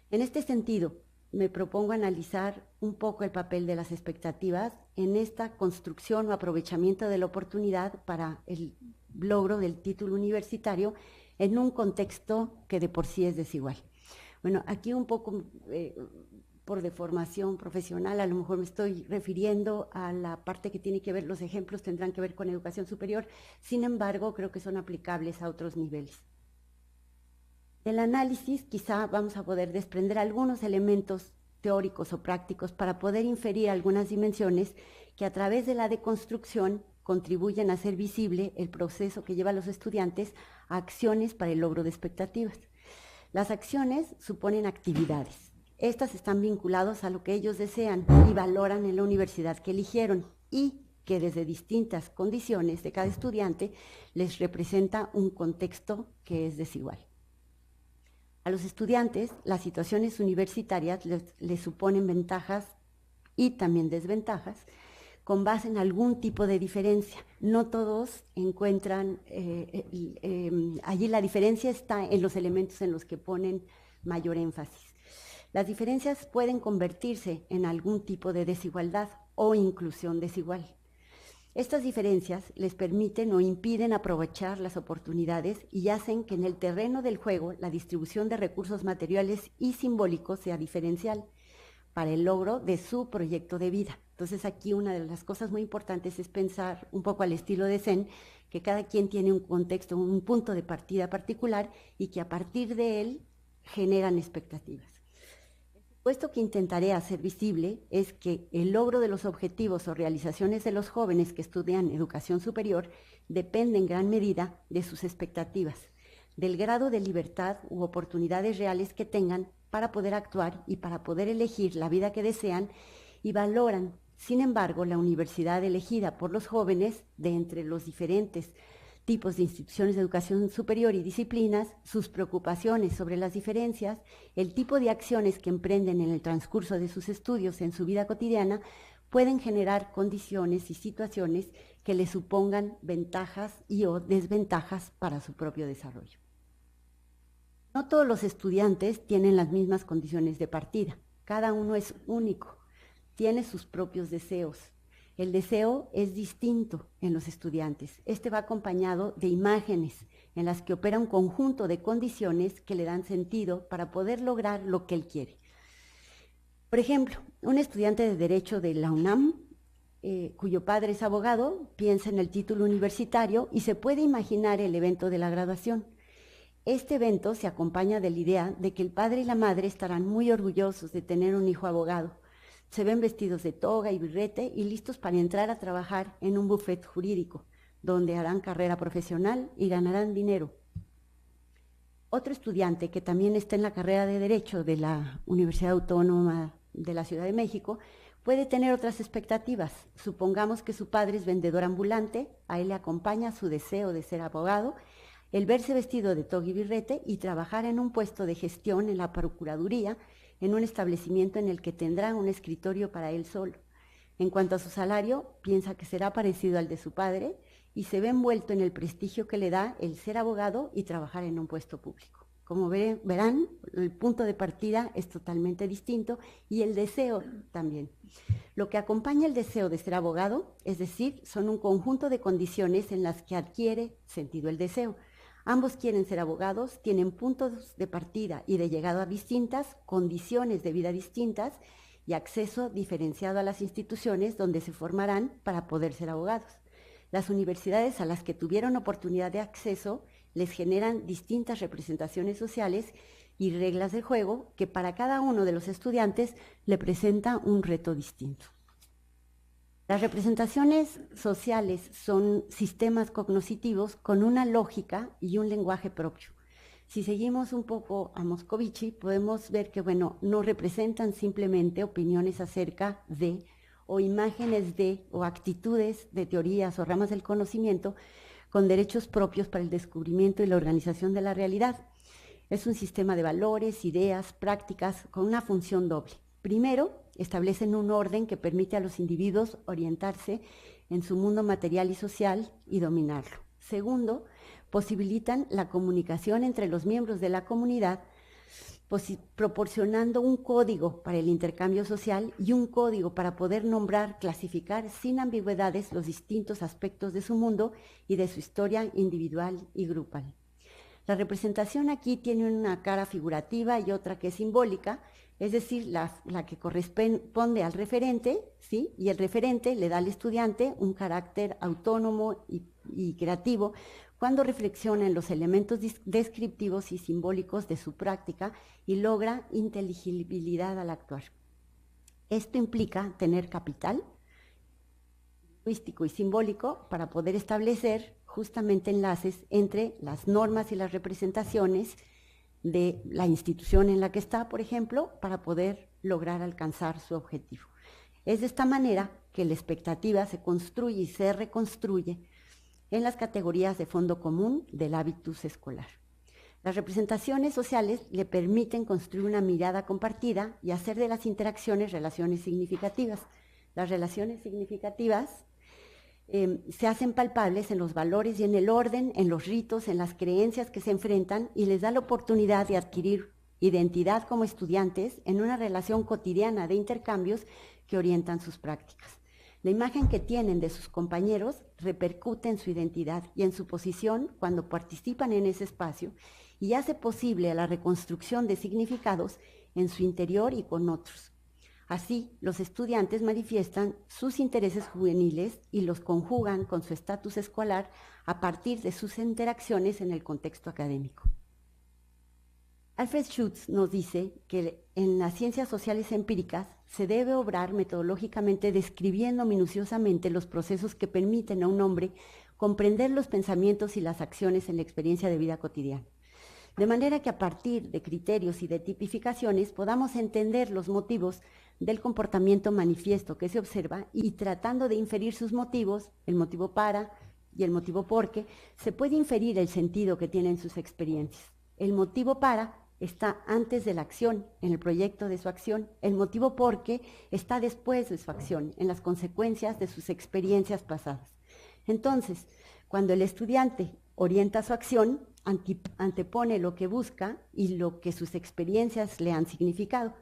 En este sentido, me propongo analizar un poco el papel de las expectativas en esta construcción o aprovechamiento de la oportunidad para el logro del título universitario en un contexto que de por sí es desigual. Bueno, aquí un poco por deformación profesional, a lo mejor me estoy refiriendo a la parte que tiene que ver, los ejemplos tendrán que ver con educación superior, sin embargo, creo que son aplicables a otros niveles. Del análisis, quizá vamos a poder desprender algunos elementos teóricos o prácticos para poder inferir algunas dimensiones que a través de la deconstrucción contribuyen a hacer visible el proceso que lleva a los estudiantes a acciones para el logro de expectativas. Las acciones suponen actividades. Estas están vinculadas a lo que ellos desean y valoran en la universidad que eligieron y que desde distintas condiciones de cada estudiante les representa un contexto que es desigual. A los estudiantes, las situaciones universitarias les suponen ventajas y también desventajas, con base en algún tipo de diferencia. No todos encuentran, allí la diferencia está en los elementos en los que ponen mayor énfasis. Las diferencias pueden convertirse en algún tipo de desigualdad o inclusión desigual. Estas diferencias les permiten o impiden aprovechar las oportunidades y hacen que en el terreno del juego la distribución de recursos materiales y simbólicos sea diferencial para el logro de su proyecto de vida. Entonces aquí una de las cosas muy importantes es pensar un poco al estilo de Zen, que cada quien tiene un contexto, un punto de partida particular y que a partir de él generan expectativas. Esto que intentaré hacer visible es que el logro de los objetivos o realizaciones de los jóvenes que estudian educación superior depende en gran medida de sus expectativas, del grado de libertad u oportunidades reales que tengan para poder actuar y para poder elegir la vida que desean, y valoran, sin embargo, la universidad elegida por los jóvenes de entre los diferentes tipos de instituciones de educación superior y disciplinas, sus preocupaciones sobre las diferencias, el tipo de acciones que emprenden en el transcurso de sus estudios en su vida cotidiana, pueden generar condiciones y situaciones que les supongan ventajas y o desventajas para su propio desarrollo. No todos los estudiantes tienen las mismas condiciones de partida, cada uno es único, tiene sus propios deseos. El deseo es distinto en los estudiantes. Este va acompañado de imágenes en las que opera un conjunto de condiciones que le dan sentido para poder lograr lo que él quiere. Por ejemplo, un estudiante de Derecho de la UNAM, cuyo padre es abogado, piensa en el título universitario y se puede imaginar el evento de la graduación. Este evento se acompaña de la idea de que el padre y la madre estarán muy orgullosos de tener un hijo abogado. Se ven vestidos de toga y birrete y listos para entrar a trabajar en un bufete jurídico, donde harán carrera profesional y ganarán dinero. Otro estudiante que también está en la carrera de Derecho de la Universidad Autónoma de la Ciudad de México puede tener otras expectativas. Supongamos que su padre es vendedor ambulante, a él le acompaña su deseo de ser abogado, el verse vestido de toga y birrete y trabajar en un puesto de gestión en la Procuraduría, en un establecimiento en el que tendrá un escritorio para él solo. En cuanto a su salario, piensa que será parecido al de su padre y se ve envuelto en el prestigio que le da el ser abogado y trabajar en un puesto público. Como verán, el punto de partida es totalmente distinto y el deseo también. Lo que acompaña el deseo de ser abogado, es decir, son un conjunto de condiciones en las que adquiere sentido el deseo. Ambos quieren ser abogados, tienen puntos de partida y de llegada distintas, condiciones de vida distintas y acceso diferenciado a las instituciones donde se formarán para poder ser abogados. Las universidades a las que tuvieron oportunidad de acceso les generan distintas representaciones sociales y reglas de juego que para cada uno de los estudiantes le presenta un reto distinto. Las representaciones sociales son sistemas cognitivos con una lógica y un lenguaje propio. Si seguimos un poco a Moscovici, podemos ver que, no representan simplemente opiniones acerca de, o imágenes de, o actitudes de teorías o ramas del conocimiento con derechos propios para el descubrimiento y la organización de la realidad. Es un sistema de valores, ideas, prácticas con una función doble. Primero, establecen un orden que permite a los individuos orientarse en su mundo material y social y dominarlo. Segundo, posibilitan la comunicación entre los miembros de la comunidad, proporcionando un código para el intercambio social y un código para poder nombrar, clasificar sin ambigüedades los distintos aspectos de su mundo y de su historia individual y grupal. La representación aquí tiene una cara figurativa y otra que es simbólica, es decir, la que corresponde al referente, ¿sí? Y el referente le da al estudiante un carácter autónomo y creativo cuando reflexiona en los elementos descriptivos y simbólicos de su práctica y logra inteligibilidad al actuar. Esto implica tener capital lingüístico y simbólico para poder establecer justamente enlaces entre las normas y las representaciones de la institución en la que está, por ejemplo, para poder lograr alcanzar su objetivo. Es de esta manera que la expectativa se construye y se reconstruye en las categorías de fondo común del hábitus escolar. Las representaciones sociales le permiten construir una mirada compartida y hacer de las interacciones relaciones significativas. Las relaciones significativas se hacen palpables en los valores y en el orden, en los ritos, en las creencias que se enfrentan y les da la oportunidad de adquirir identidad como estudiantes en una relación cotidiana de intercambios que orientan sus prácticas. La imagen que tienen de sus compañeros repercute en su identidad y en su posición cuando participan en ese espacio y hace posible la reconstrucción de significados en su interior y con otros. Así, los estudiantes manifiestan sus intereses juveniles y los conjugan con su estatus escolar a partir de sus interacciones en el contexto académico. Alfred Schutz nos dice que en las ciencias sociales empíricas se debe obrar metodológicamente describiendo minuciosamente los procesos que permiten a un hombre comprender los pensamientos y las acciones en la experiencia de vida cotidiana. De manera que a partir de criterios y de tipificaciones podamos entender los motivos del comportamiento manifiesto que se observa y tratando de inferir sus motivos, el motivo para y el motivo porque, se puede inferir el sentido que tienen sus experiencias. El motivo para está antes de la acción, en el proyecto de su acción. El motivo porque está después de su acción, en las consecuencias de sus experiencias pasadas. Entonces, cuando el estudiante orienta su acción, antepone lo que busca y lo que sus experiencias le han significado.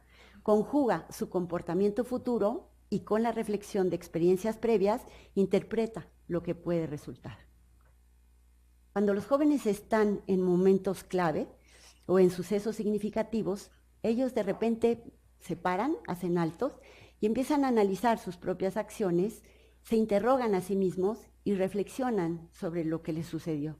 Conjuga su comportamiento futuro y con la reflexión de experiencias previas, interpreta lo que puede resultar. Cuando los jóvenes están en momentos clave, o en sucesos significativos, ellos de repente se paran, hacen altos y empiezan a analizar sus propias acciones, se interrogan a sí mismos y reflexionan sobre lo que les sucedió.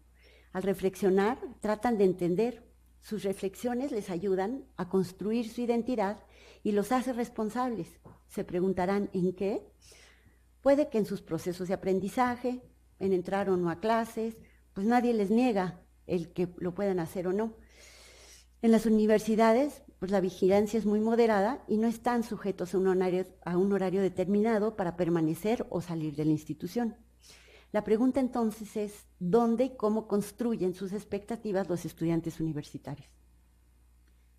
Al reflexionar, tratan de entender. Sus reflexiones les ayudan a construir su identidad y los hace responsables. Se preguntarán ¿en qué? Puede que en sus procesos de aprendizaje, en entrar o no a clases, pues nadie les niega el que lo puedan hacer o no. En las universidades, pues la vigilancia es muy moderada y no están sujetos a un horario determinado para permanecer o salir de la institución. La pregunta entonces es, ¿dónde y cómo construyen sus expectativas los estudiantes universitarios?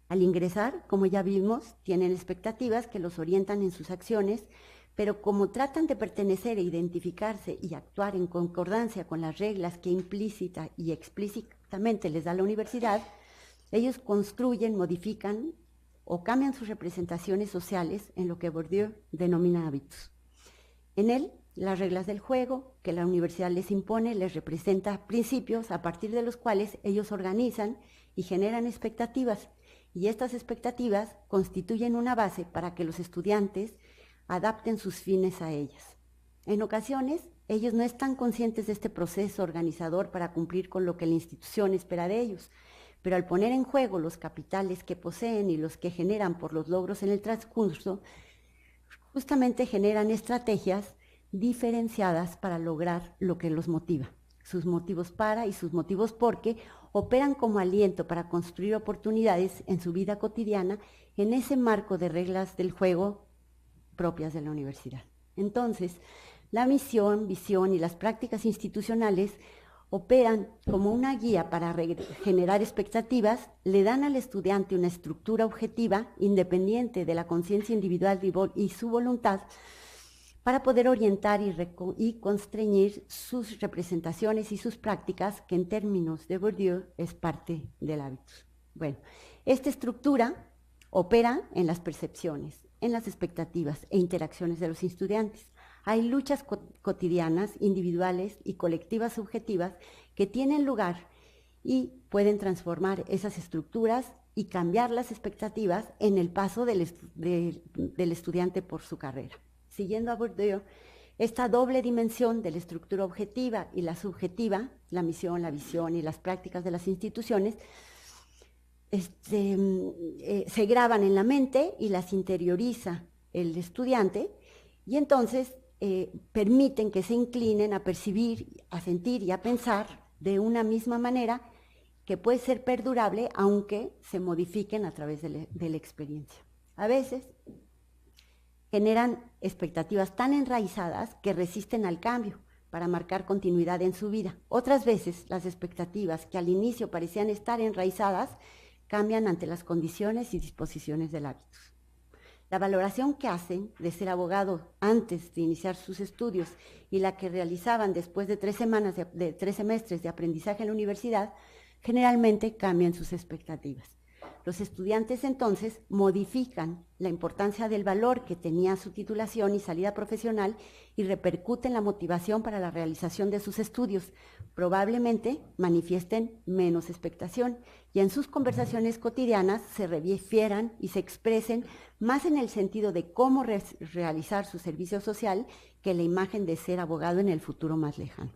Al ingresar, como ya vimos, tienen expectativas que los orientan en sus acciones, pero como tratan de pertenecer e identificarse y actuar en concordancia con las reglas que implícita y explícitamente les da la universidad, ellos construyen, modifican o cambian sus representaciones sociales en lo que Bourdieu denomina hábitos. En él, las reglas del juego que la universidad les impone les representa principios a partir de los cuales ellos organizan y generan expectativas, y estas expectativas constituyen una base para que los estudiantes adapten sus fines a ellas. En ocasiones, ellos no están conscientes de este proceso organizador para cumplir con lo que la institución espera de ellos, pero al poner en juego los capitales que poseen y los que generan por los logros en el transcurso, justamente generan estrategias diferenciadas para lograr lo que los motiva. Sus motivos para y sus motivos porque operan como aliento para construir oportunidades en su vida cotidiana en ese marco de reglas del juego propias de la universidad. Entonces, la misión, visión y las prácticas institucionales operan como una guía para generar expectativas, le dan al estudiante una estructura objetiva independiente de la conciencia individual y su voluntad para poder orientar y constreñir sus representaciones y sus prácticas, que en términos de Bourdieu es parte del hábito. Bueno, esta estructura opera en las percepciones, en las expectativas e interacciones de los estudiantes. Hay luchas cotidianas, individuales y colectivas subjetivas que tienen lugar y pueden transformar esas estructuras y cambiar las expectativas en el paso del estudiante por su carrera. Siguiendo a Bourdieu, esta doble dimensión de la estructura objetiva y la subjetiva, la misión, la visión y las prácticas de las instituciones, se graban en la mente y las interioriza el estudiante, y entonces permiten que se inclinen a percibir, a sentir y a pensar de una misma manera que puede ser perdurable aunque se modifiquen a través de la experiencia. A veces generan expectativas tan enraizadas que resisten al cambio para marcar continuidad en su vida. Otras veces las expectativas que al inicio parecían estar enraizadas cambian ante las condiciones y disposiciones del hábito. La valoración que hacen de ser abogado antes de iniciar sus estudios y la que realizaban después de 3 semestres de aprendizaje en la universidad, generalmente cambian sus expectativas. Los estudiantes entonces modifican la importancia del valor que tenía su titulación y salida profesional y repercuten la motivación para la realización de sus estudios. Probablemente manifiesten menos expectación y en sus conversaciones cotidianas se refieran y se expresen más en el sentido de cómo realizar su servicio social que la imagen de ser abogado en el futuro más lejano.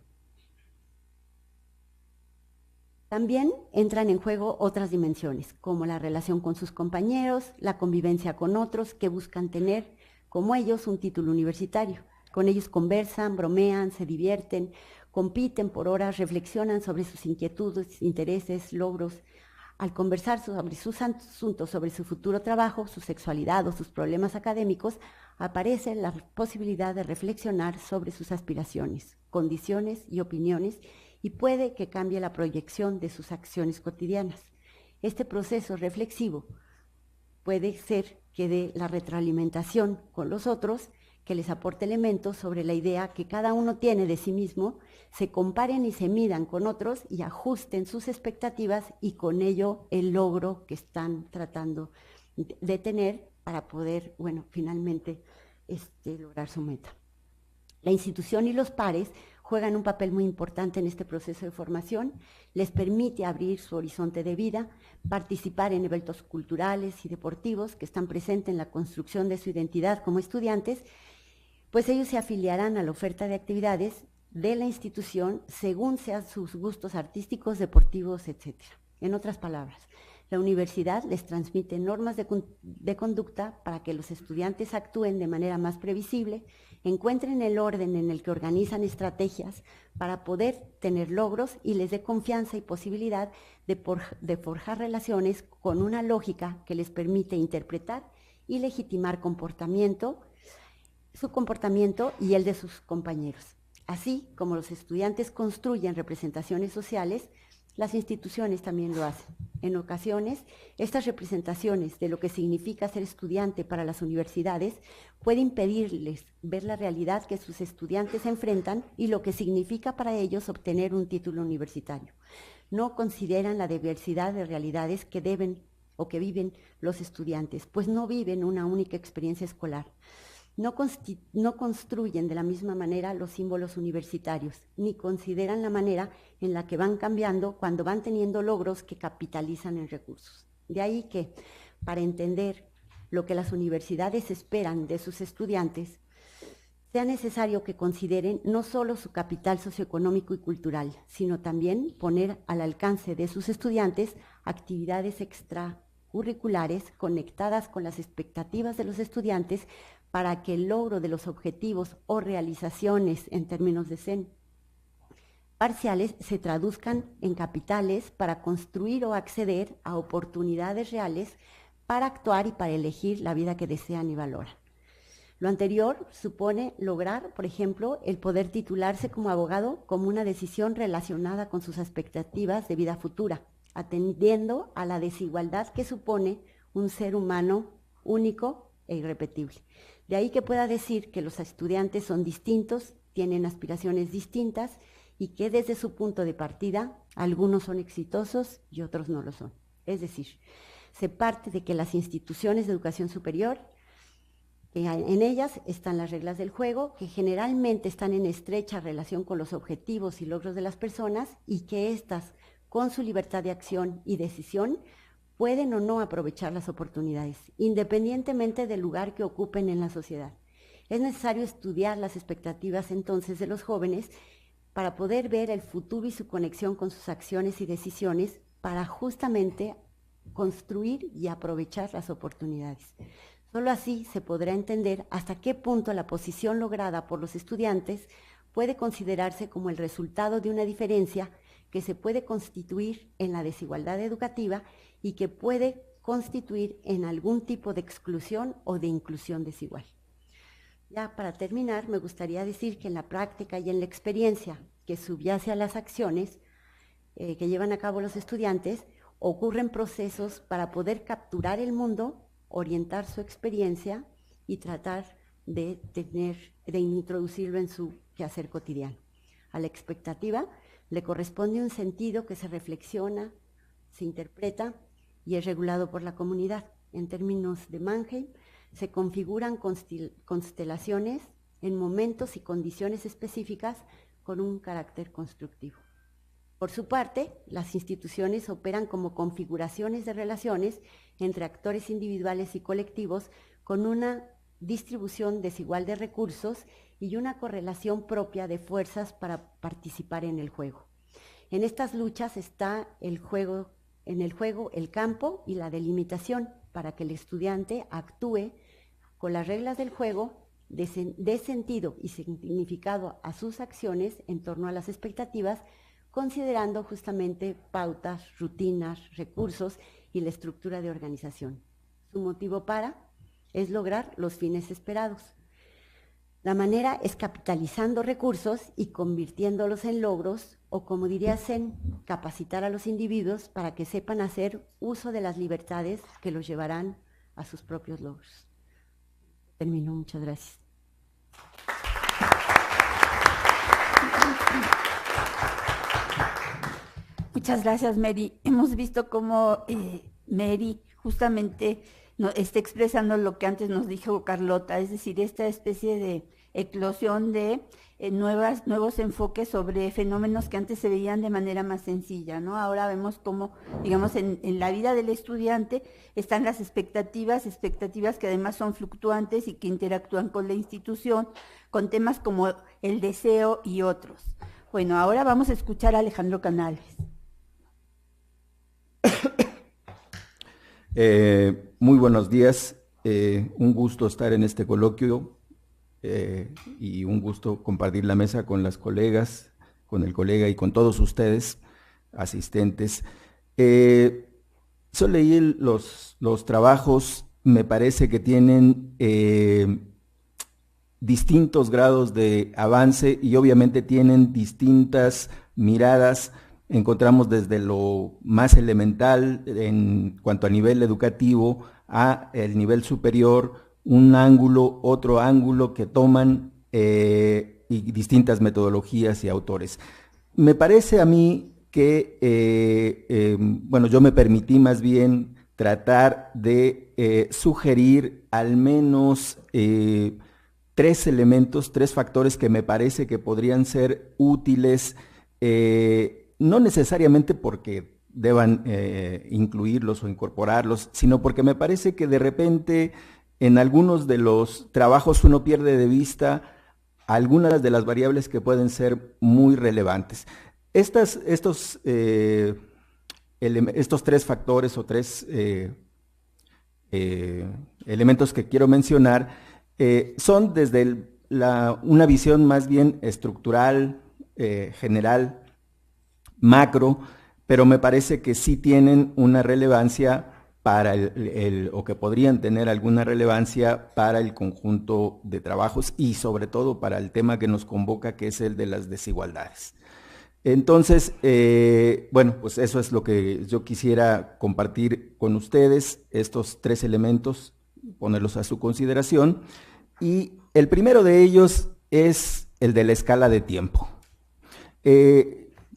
También entran en juego otras dimensiones, como la relación con sus compañeros, la convivencia con otros que buscan tener, como ellos, un título universitario. Con ellos conversan, bromean, se divierten, compiten por horas, reflexionan sobre sus inquietudes, intereses, logros. Al conversar sobre sus asuntos, sobre su futuro trabajo, su sexualidad o sus problemas académicos, aparece la posibilidad de reflexionar sobre sus aspiraciones, condiciones y opiniones, y puede que cambie la proyección de sus acciones cotidianas. Este proceso reflexivo puede ser que dé la retroalimentación con los otros, que les aporte elementos sobre la idea que cada uno tiene de sí mismo, se comparen y se midan con otros y ajusten sus expectativas y con ello el logro que están tratando de tener para poder, finalmente lograr su meta. La institución y los pares juegan un papel muy importante en este proceso de formación, les permite abrir su horizonte de vida, participar en eventos culturales y deportivos que están presentes en la construcción de su identidad como estudiantes, pues ellos se afiliarán a la oferta de actividades de la institución según sean sus gustos artísticos, deportivos, etc. En otras palabras, la universidad les transmite normas de conducta para que los estudiantes actúen de manera más previsible, encuentren el orden en el que organizan estrategias para poder tener logros y les dé confianza y posibilidad de forjar relaciones con una lógica que les permite interpretar y legitimar su comportamiento y el de sus compañeros. Así como los estudiantes construyen representaciones sociales, las instituciones también lo hacen. En ocasiones, estas representaciones de lo que significa ser estudiante para las universidades puede impedirles ver la realidad que sus estudiantes enfrentan y lo que significa para ellos obtener un título universitario. No consideran la diversidad de realidades que deben o que viven los estudiantes, pues no viven una única experiencia escolar. No construyen de la misma manera los símbolos universitarios, ni consideran la manera en la que van cambiando cuando van teniendo logros que capitalizan en recursos. De ahí que, para entender lo que las universidades esperan de sus estudiantes, sea necesario que consideren no solo su capital socioeconómico y cultural, sino también poner al alcance de sus estudiantes actividades extracurriculares conectadas con las expectativas de los estudiantes para que el logro de los objetivos o realizaciones en términos de SEN parciales se traduzcan en capitales para construir o acceder a oportunidades reales para actuar y para elegir la vida que desean y valoran. Lo anterior supone lograr, por ejemplo, el poder titularse como abogado como una decisión relacionada con sus expectativas de vida futura, atendiendo a la desigualdad que supone un ser humano único e irrepetible. De ahí que pueda decir que los estudiantes son distintos, tienen aspiraciones distintas y que desde su punto de partida algunos son exitosos y otros no lo son. Es decir, se parte de que las instituciones de educación superior, en ellas están las reglas del juego, que generalmente están en estrecha relación con los objetivos y logros de las personas y que éstas, con su libertad de acción y decisión, pueden o no aprovechar las oportunidades, independientemente del lugar que ocupen en la sociedad. Es necesario estudiar las expectativas entonces de los jóvenes para poder ver el futuro y su conexión con sus acciones y decisiones para justamente construir y aprovechar las oportunidades. Solo así se podrá entender hasta qué punto la posición lograda por los estudiantes puede considerarse como el resultado de una diferencia que se puede constituir en la desigualdad educativa y que puede constituir en algún tipo de exclusión o de inclusión desigual. Ya para terminar, me gustaría decir que en la práctica y en la experiencia que subyace a las acciones que llevan a cabo los estudiantes, ocurren procesos para poder capturar el mundo, orientar su experiencia y tratar de introducirlo en su quehacer cotidiano. A la expectativa le corresponde un sentido que se reflexiona, se interpreta y es regulado por la comunidad. En términos de Mannheim, se configuran constelaciones en momentos y condiciones específicas con un carácter constructivo. Por su parte, las instituciones operan como configuraciones de relaciones entre actores individuales y colectivos con una distribución desigual de recursos y una correlación propia de fuerzas para participar en el juego. En estas luchas está en el juego el campo y la delimitación para que el estudiante actúe con las reglas del juego, dé sentido y significado a sus acciones en torno a las expectativas, considerando justamente pautas, rutinas, recursos y la estructura de organización. Su motivo es lograr los fines esperados. La manera es capitalizando recursos y convirtiéndolos en logros, o como diría Zen, capacitar a los individuos para que sepan hacer uso de las libertades que los llevarán a sus propios logros. Termino, muchas gracias. Muchas gracias, Mary. Hemos visto cómo Mary justamente está expresando lo que antes nos dijo Carlota, es decir, esta especie de eclosión de nuevos enfoques sobre fenómenos que antes se veían de manera más sencilla, ¿no? Ahora vemos cómo, digamos, en la vida del estudiante están las expectativas que además son fluctuantes y que interactúan con la institución, con temas como el deseo y otros. Bueno, ahora vamos a escuchar a Alejandro Canales. Muy buenos días, un gusto estar en este coloquio y un gusto compartir la mesa con las colegas, con el colega y con todos ustedes asistentes. Yo leí los trabajos, me parece que tienen distintos grados de avance y obviamente tienen distintas miradas. Encontramos desde lo más elemental en cuanto a nivel educativo a el nivel superior, un ángulo, otro ángulo que toman y distintas metodologías y autores. Me parece a mí que, bueno, yo me permití más bien tratar de sugerir al menos tres elementos, tres factores que me parece que podrían ser útiles, no necesariamente porque deban incluirlos o incorporarlos, sino porque me parece que de repente en algunos de los trabajos uno pierde de vista algunas de las variables que pueden ser muy relevantes. Estos tres factores o tres elementos que quiero mencionar son desde una visión más bien estructural, general, macro, pero me parece que sí tienen una relevancia para o que podrían tener alguna relevancia para el conjunto de trabajos y sobre todo para el tema que nos convoca, que es el de las desigualdades. Entonces, bueno, pues eso es lo que yo quisiera compartir con ustedes, estos tres elementos, ponerlos a su consideración. Y el primero de ellos es el de la escala de tiempo.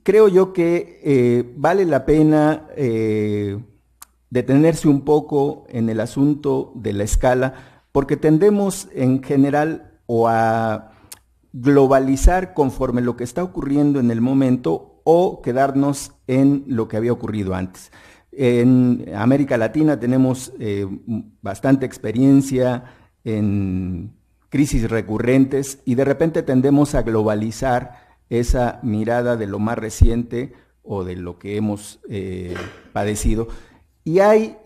Creo yo que vale la pena detenerse un poco en el asunto de la escala, porque tendemos en general o a globalizar conforme lo que está ocurriendo en el momento o quedarnos en lo que había ocurrido antes. En América Latina tenemos bastante experiencia en crisis recurrentes y de repente tendemos a globalizar esa mirada de lo más reciente o de lo que hemos padecido. Y hay,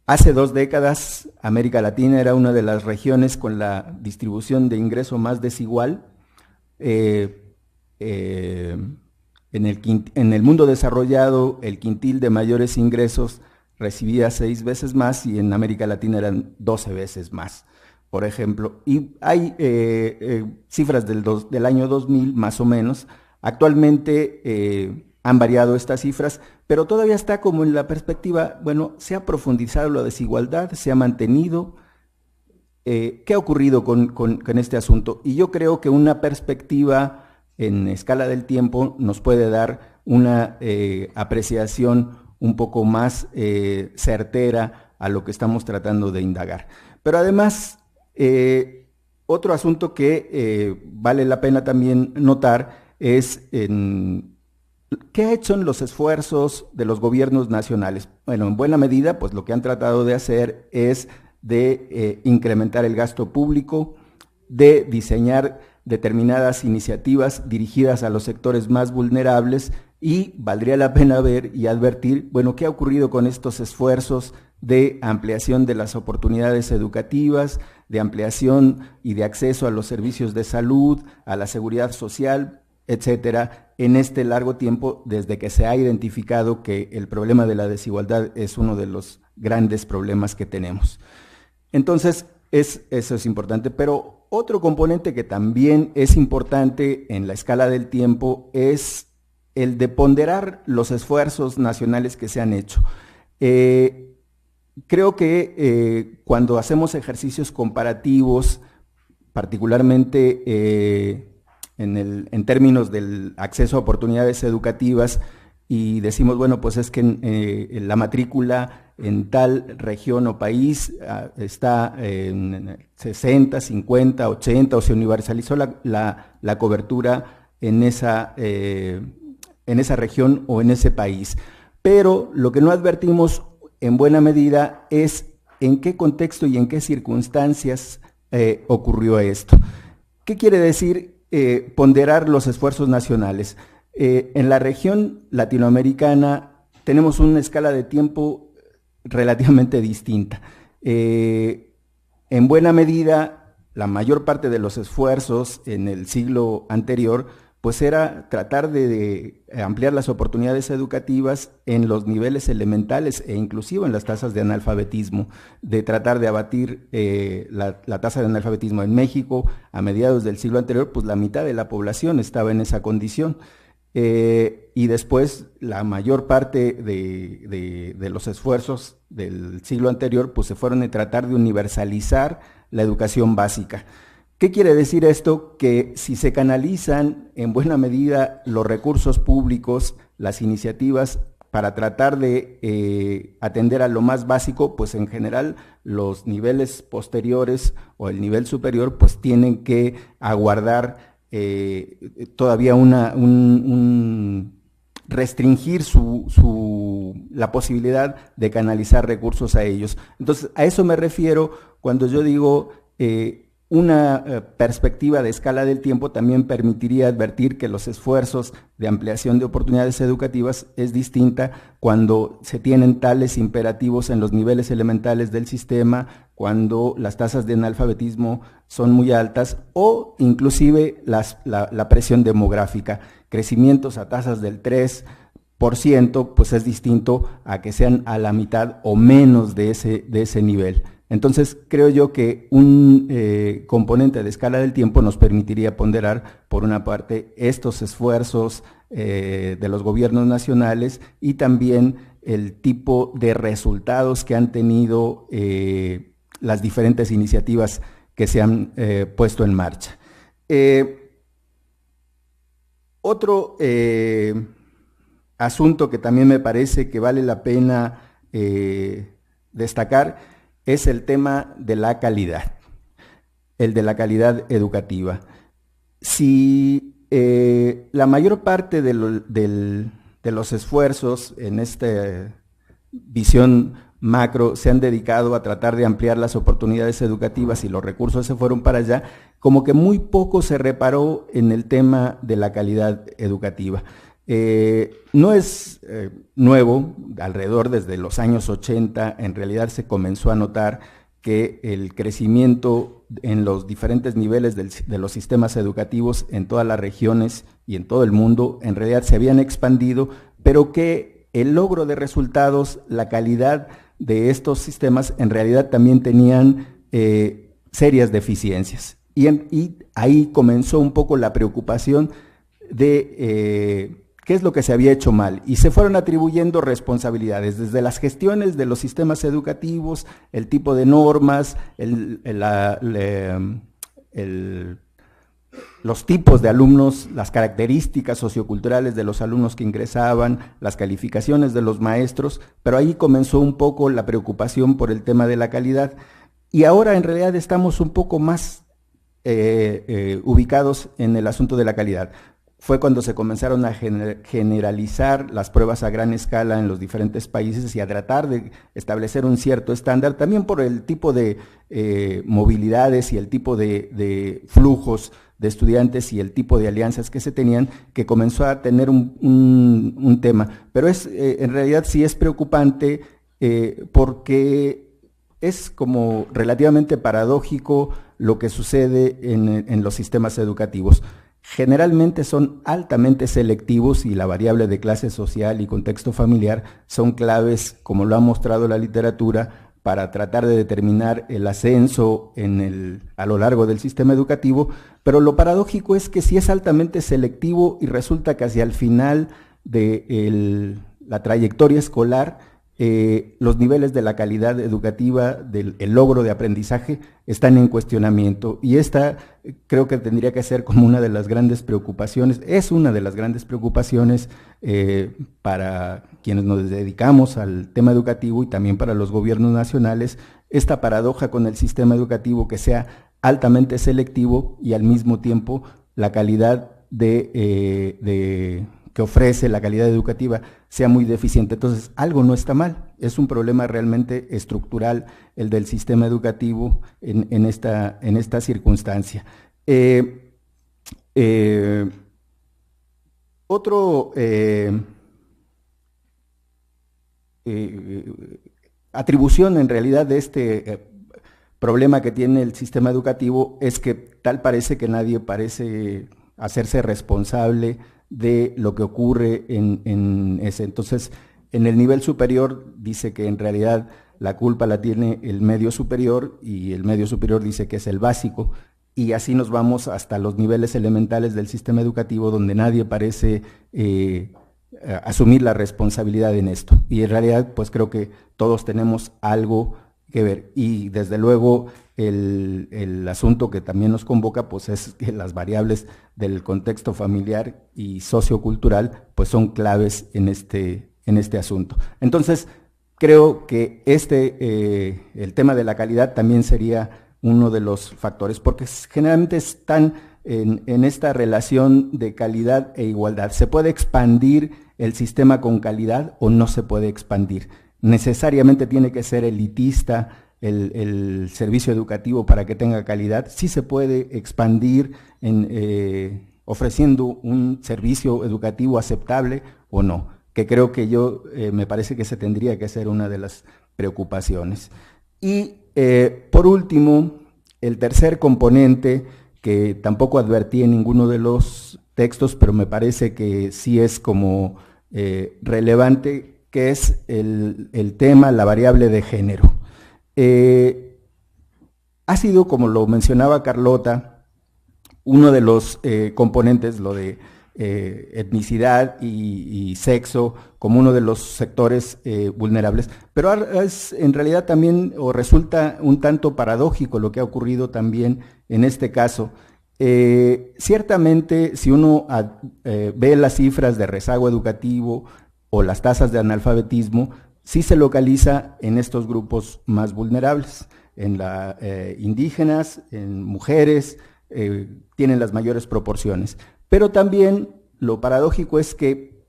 hace 2 décadas, América Latina era una de las regiones con la distribución de ingreso más desigual. En el mundo desarrollado, el quintil de mayores ingresos recibía 6 veces más y en América Latina eran 12 veces más, por ejemplo. Y hay cifras del año 2000, más o menos. Actualmente han variado estas cifras, pero todavía está como en la perspectiva, bueno, se ha profundizado la desigualdad, se ha mantenido. ¿Qué ha ocurrido con este asunto? Y yo creo que una perspectiva en escala del tiempo nos puede dar una apreciación un poco más certera a lo que estamos tratando de indagar. Pero además, otro asunto que vale la pena también notar es ¿qué ha hecho en los esfuerzos de los gobiernos nacionales? Bueno, en buena medida, pues lo que han tratado de hacer es de incrementar el gasto público, de diseñar determinadas iniciativas dirigidas a los sectores más vulnerables, y valdría la pena ver y advertir, bueno, ¿qué ha ocurrido con estos esfuerzos de ampliación de las oportunidades educativas, de ampliación y de acceso a los servicios de salud, a la seguridad social, etcétera, en este largo tiempo desde que se ha identificado que el problema de la desigualdad es uno de los grandes problemas que tenemos? Entonces, eso es importante, pero otro componente que también es importante en la escala del tiempo es el de ponderar los esfuerzos nacionales que se han hecho. Creo que cuando hacemos ejercicios comparativos, particularmente en términos del acceso a oportunidades educativas, y decimos, bueno, pues es que la matrícula en tal región o país está en 60, 50, 80, o se universalizó la cobertura en esa región o en ese país. Pero lo que no advertimos en buena medida es en qué contexto y en qué circunstancias ocurrió esto. ¿Qué quiere decir ponderar los esfuerzos nacionales? En la región latinoamericana tenemos una escala de tiempo relativamente distinta. En buena medida, la mayor parte de los esfuerzos en el siglo anterior pues era tratar de ampliar las oportunidades educativas en los niveles elementales e inclusive en las tasas de analfabetismo, de tratar de abatir la tasa de analfabetismo. En México, a mediados del siglo anterior, pues la mitad de la población estaba en esa condición. Y después la mayor parte de los esfuerzos del siglo anterior pues se fueron a tratar de universalizar la educación básica. ¿Qué quiere decir esto? Que si se canalizan en buena medida los recursos públicos, las iniciativas para tratar de atender a lo más básico, pues en general los niveles posteriores o el nivel superior pues tienen que aguardar todavía restringir la posibilidad de canalizar recursos a ellos. Entonces, a eso me refiero cuando yo digo una perspectiva de escala del tiempo también permitiría advertir que los esfuerzos de ampliación de oportunidades educativas es distinta cuando se tienen tales imperativos en los niveles elementales del sistema, cuando las tasas de analfabetismo son muy altas o inclusive la presión demográfica. Crecimientos a tasas del 3%, pues es distinto a que sean a la mitad o menos de ese nivel. Entonces, creo yo que un componente de escala del tiempo nos permitiría ponderar, por una parte, estos esfuerzos de los gobiernos nacionales y también el tipo de resultados que han tenido las diferentes iniciativas que se han puesto en marcha. Otro asunto que también me parece que vale la pena destacar es el tema de la calidad, el de la calidad educativa. Si la mayor parte de los esfuerzos en esta visión macro se han dedicado a tratar de ampliar las oportunidades educativas y los recursos se fueron para allá, como que muy poco se reparó en el tema de la calidad educativa. No es nuevo, alrededor desde los años 80, en realidad se comenzó a notar que el crecimiento en los diferentes niveles de los sistemas educativos en todas las regiones y en todo el mundo, en realidad se habían expandido, pero que el logro de resultados, la calidad de estos sistemas, en realidad también tenían serias deficiencias. Y ahí comenzó un poco la preocupación de qué es lo que se había hecho mal, y se fueron atribuyendo responsabilidades, desde las gestiones de los sistemas educativos, el tipo de normas, los tipos de alumnos, las características socioculturales de los alumnos que ingresaban, las calificaciones de los maestros, pero ahí comenzó un poco la preocupación por el tema de la calidad. Y ahora en realidad estamos un poco más ubicados en el asunto de la calidad. Fue cuando se comenzaron a generalizar las pruebas a gran escala en los diferentes países y a tratar de establecer un cierto estándar, también por el tipo de movilidades y el tipo de flujos de estudiantes y el tipo de alianzas que se tenían, que comenzó a tener un tema. Pero en realidad sí es preocupante porque es como relativamente paradójico lo que sucede en los sistemas educativos. Generalmente son altamente selectivos y la variable de clase social y contexto familiar son claves, como lo ha mostrado la literatura, para tratar de determinar el ascenso a lo largo del sistema educativo, pero lo paradójico es que si es altamente selectivo y resulta que hacia el final de la trayectoria escolar, los niveles de la calidad educativa, del logro de aprendizaje, están en cuestionamiento. Y esta creo que tendría que ser como una de las grandes preocupaciones, es una de las grandes preocupaciones para quienes nos dedicamos al tema educativo y también para los gobiernos nacionales, esta paradoja con el sistema educativo que sea altamente selectivo y al mismo tiempo la calidad que ofrece, la calidad educativa, sea muy deficiente. Entonces, algo no está mal. Es un problema realmente estructural el del sistema educativo en esta circunstancia. Otro atribución en realidad de este problema que tiene el sistema educativo es que tal parece que nadie parece hacerse responsable de lo que ocurre en ese. Entonces, en el nivel superior dice que en realidad la culpa la tiene el medio superior y el medio superior dice que es el básico, y así nos vamos hasta los niveles elementales del sistema educativo donde nadie parece asumir la responsabilidad en esto. Y en realidad pues creo que todos tenemos algo que ver, y desde luego el asunto que también nos convoca pues es que las variables del contexto familiar y sociocultural pues son claves en este asunto. Entonces creo que el tema de la calidad también sería uno de los factores, porque generalmente están en esta relación de calidad e igualdad. ¿Se puede expandir el sistema con calidad o no se puede expandir? ¿Necesariamente tiene que ser elitista el servicio educativo para que tenga calidad? Sí se puede expandir ofreciendo un servicio educativo aceptable o no, que creo que me parece que ese tendría que ser una de las preocupaciones. Y por último, el tercer componente, que tampoco advertí en ninguno de los textos, pero me parece que sí es como relevante, que es el tema, la variable de género. Ha sido, como lo mencionaba Carlota, uno de los componentes, lo de etnicidad y sexo, como uno de los sectores vulnerables, pero en realidad también resulta un tanto paradójico lo que ha ocurrido también en este caso. Ciertamente, si uno ve las cifras de rezago educativo o las tasas de analfabetismo, sí se localiza en estos grupos más vulnerables, en indígenas, en mujeres, tienen las mayores proporciones. Pero también lo paradójico es que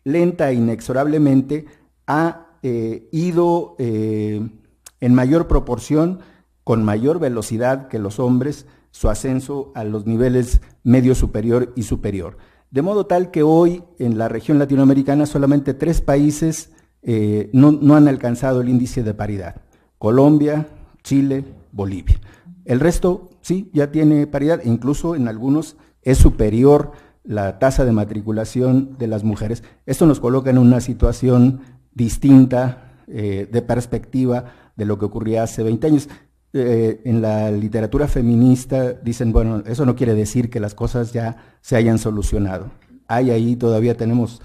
lenta e inexorablemente ha ido en mayor proporción, con mayor velocidad que los hombres, su ascenso a los niveles medio superior y superior. De modo tal que hoy en la región latinoamericana solamente 3 países no han alcanzado el índice de paridad: Colombia, Chile, Bolivia. El resto sí, ya tiene paridad, e incluso en algunos es superior la tasa de matriculación de las mujeres. Esto nos coloca en una situación distinta de perspectiva de lo que ocurría hace 20 años. En la literatura feminista dicen, bueno, eso no quiere decir que las cosas ya se hayan solucionado. Ahí todavía tenemos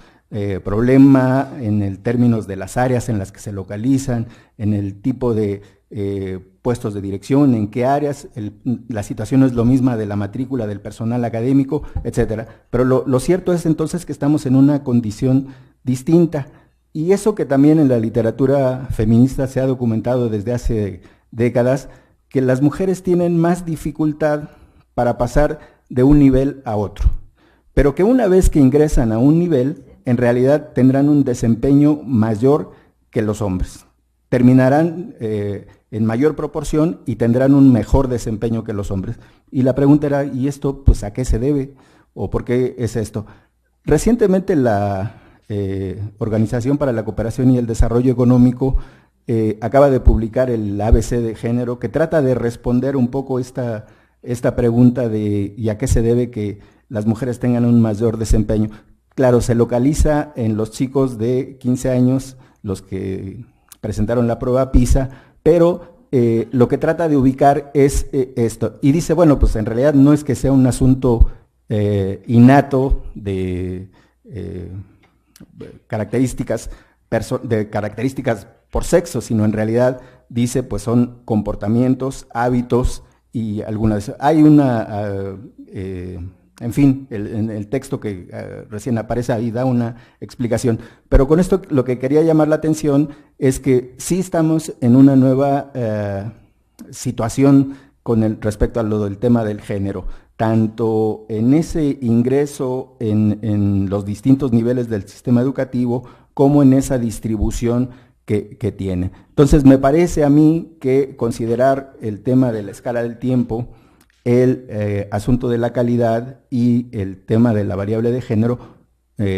problema en el términos de las áreas en las que se localizan, en el tipo de puestos de dirección, en qué áreas, la situación no es lo misma de la matrícula del personal académico, etcétera. Pero lo cierto es entonces que estamos en una condición distinta, y eso que también en la literatura feminista se ha documentado desde hace décadas, que las mujeres tienen más dificultad para pasar de un nivel a otro, pero que una vez que ingresan a un nivel, en realidad tendrán un desempeño mayor que los hombres. Terminarán en mayor proporción y tendrán un mejor desempeño que los hombres. Y la pregunta era, ¿y esto pues a qué se debe? ¿O por qué es esto? Recientemente la Organización para la Cooperación y el Desarrollo Económico acaba de publicar el ABC de género, que trata de responder un poco esta pregunta de ¿y a qué se debe que las mujeres tengan un mayor desempeño? Claro, se localiza en los chicos de 15 años, los que presentaron la prueba PISA, pero lo que trata de ubicar es esto. Y dice, bueno, pues en realidad no es que sea un asunto innato de características por sexo, sino en realidad dice, pues son comportamientos, hábitos y algunas. Hay una, en fin, en el texto que recién aparece ahí da una explicación. Pero con esto lo que quería llamar la atención es que sí estamos en una nueva situación con respecto a lo del tema del género, tanto en ese ingreso en los distintos niveles del sistema educativo como en esa distribución que tiene. Entonces me parece a mí que considerar el tema de la escala del tiempo, el asunto de la calidad y el tema de la variable de género,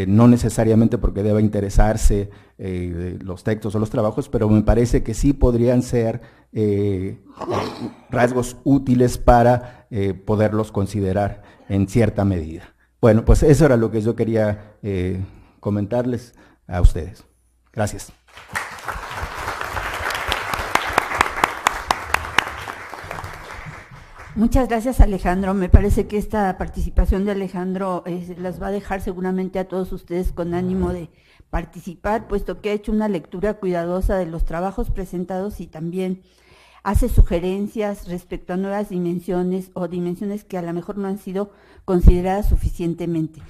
no necesariamente porque deba interesarse los textos o los trabajos, pero me parece que sí podrían ser rasgos útiles para poderlos considerar en cierta medida. Bueno, pues eso era lo que yo quería comentarles a ustedes. Gracias. Muchas gracias, Alejandro. Me parece que esta participación de Alejandro las va a dejar seguramente a todos ustedes con ánimo de participar, puesto que ha hecho una lectura cuidadosa de los trabajos presentados y también hace sugerencias respecto a nuevas dimensiones o dimensiones que a lo mejor no han sido consideradas suficientemente.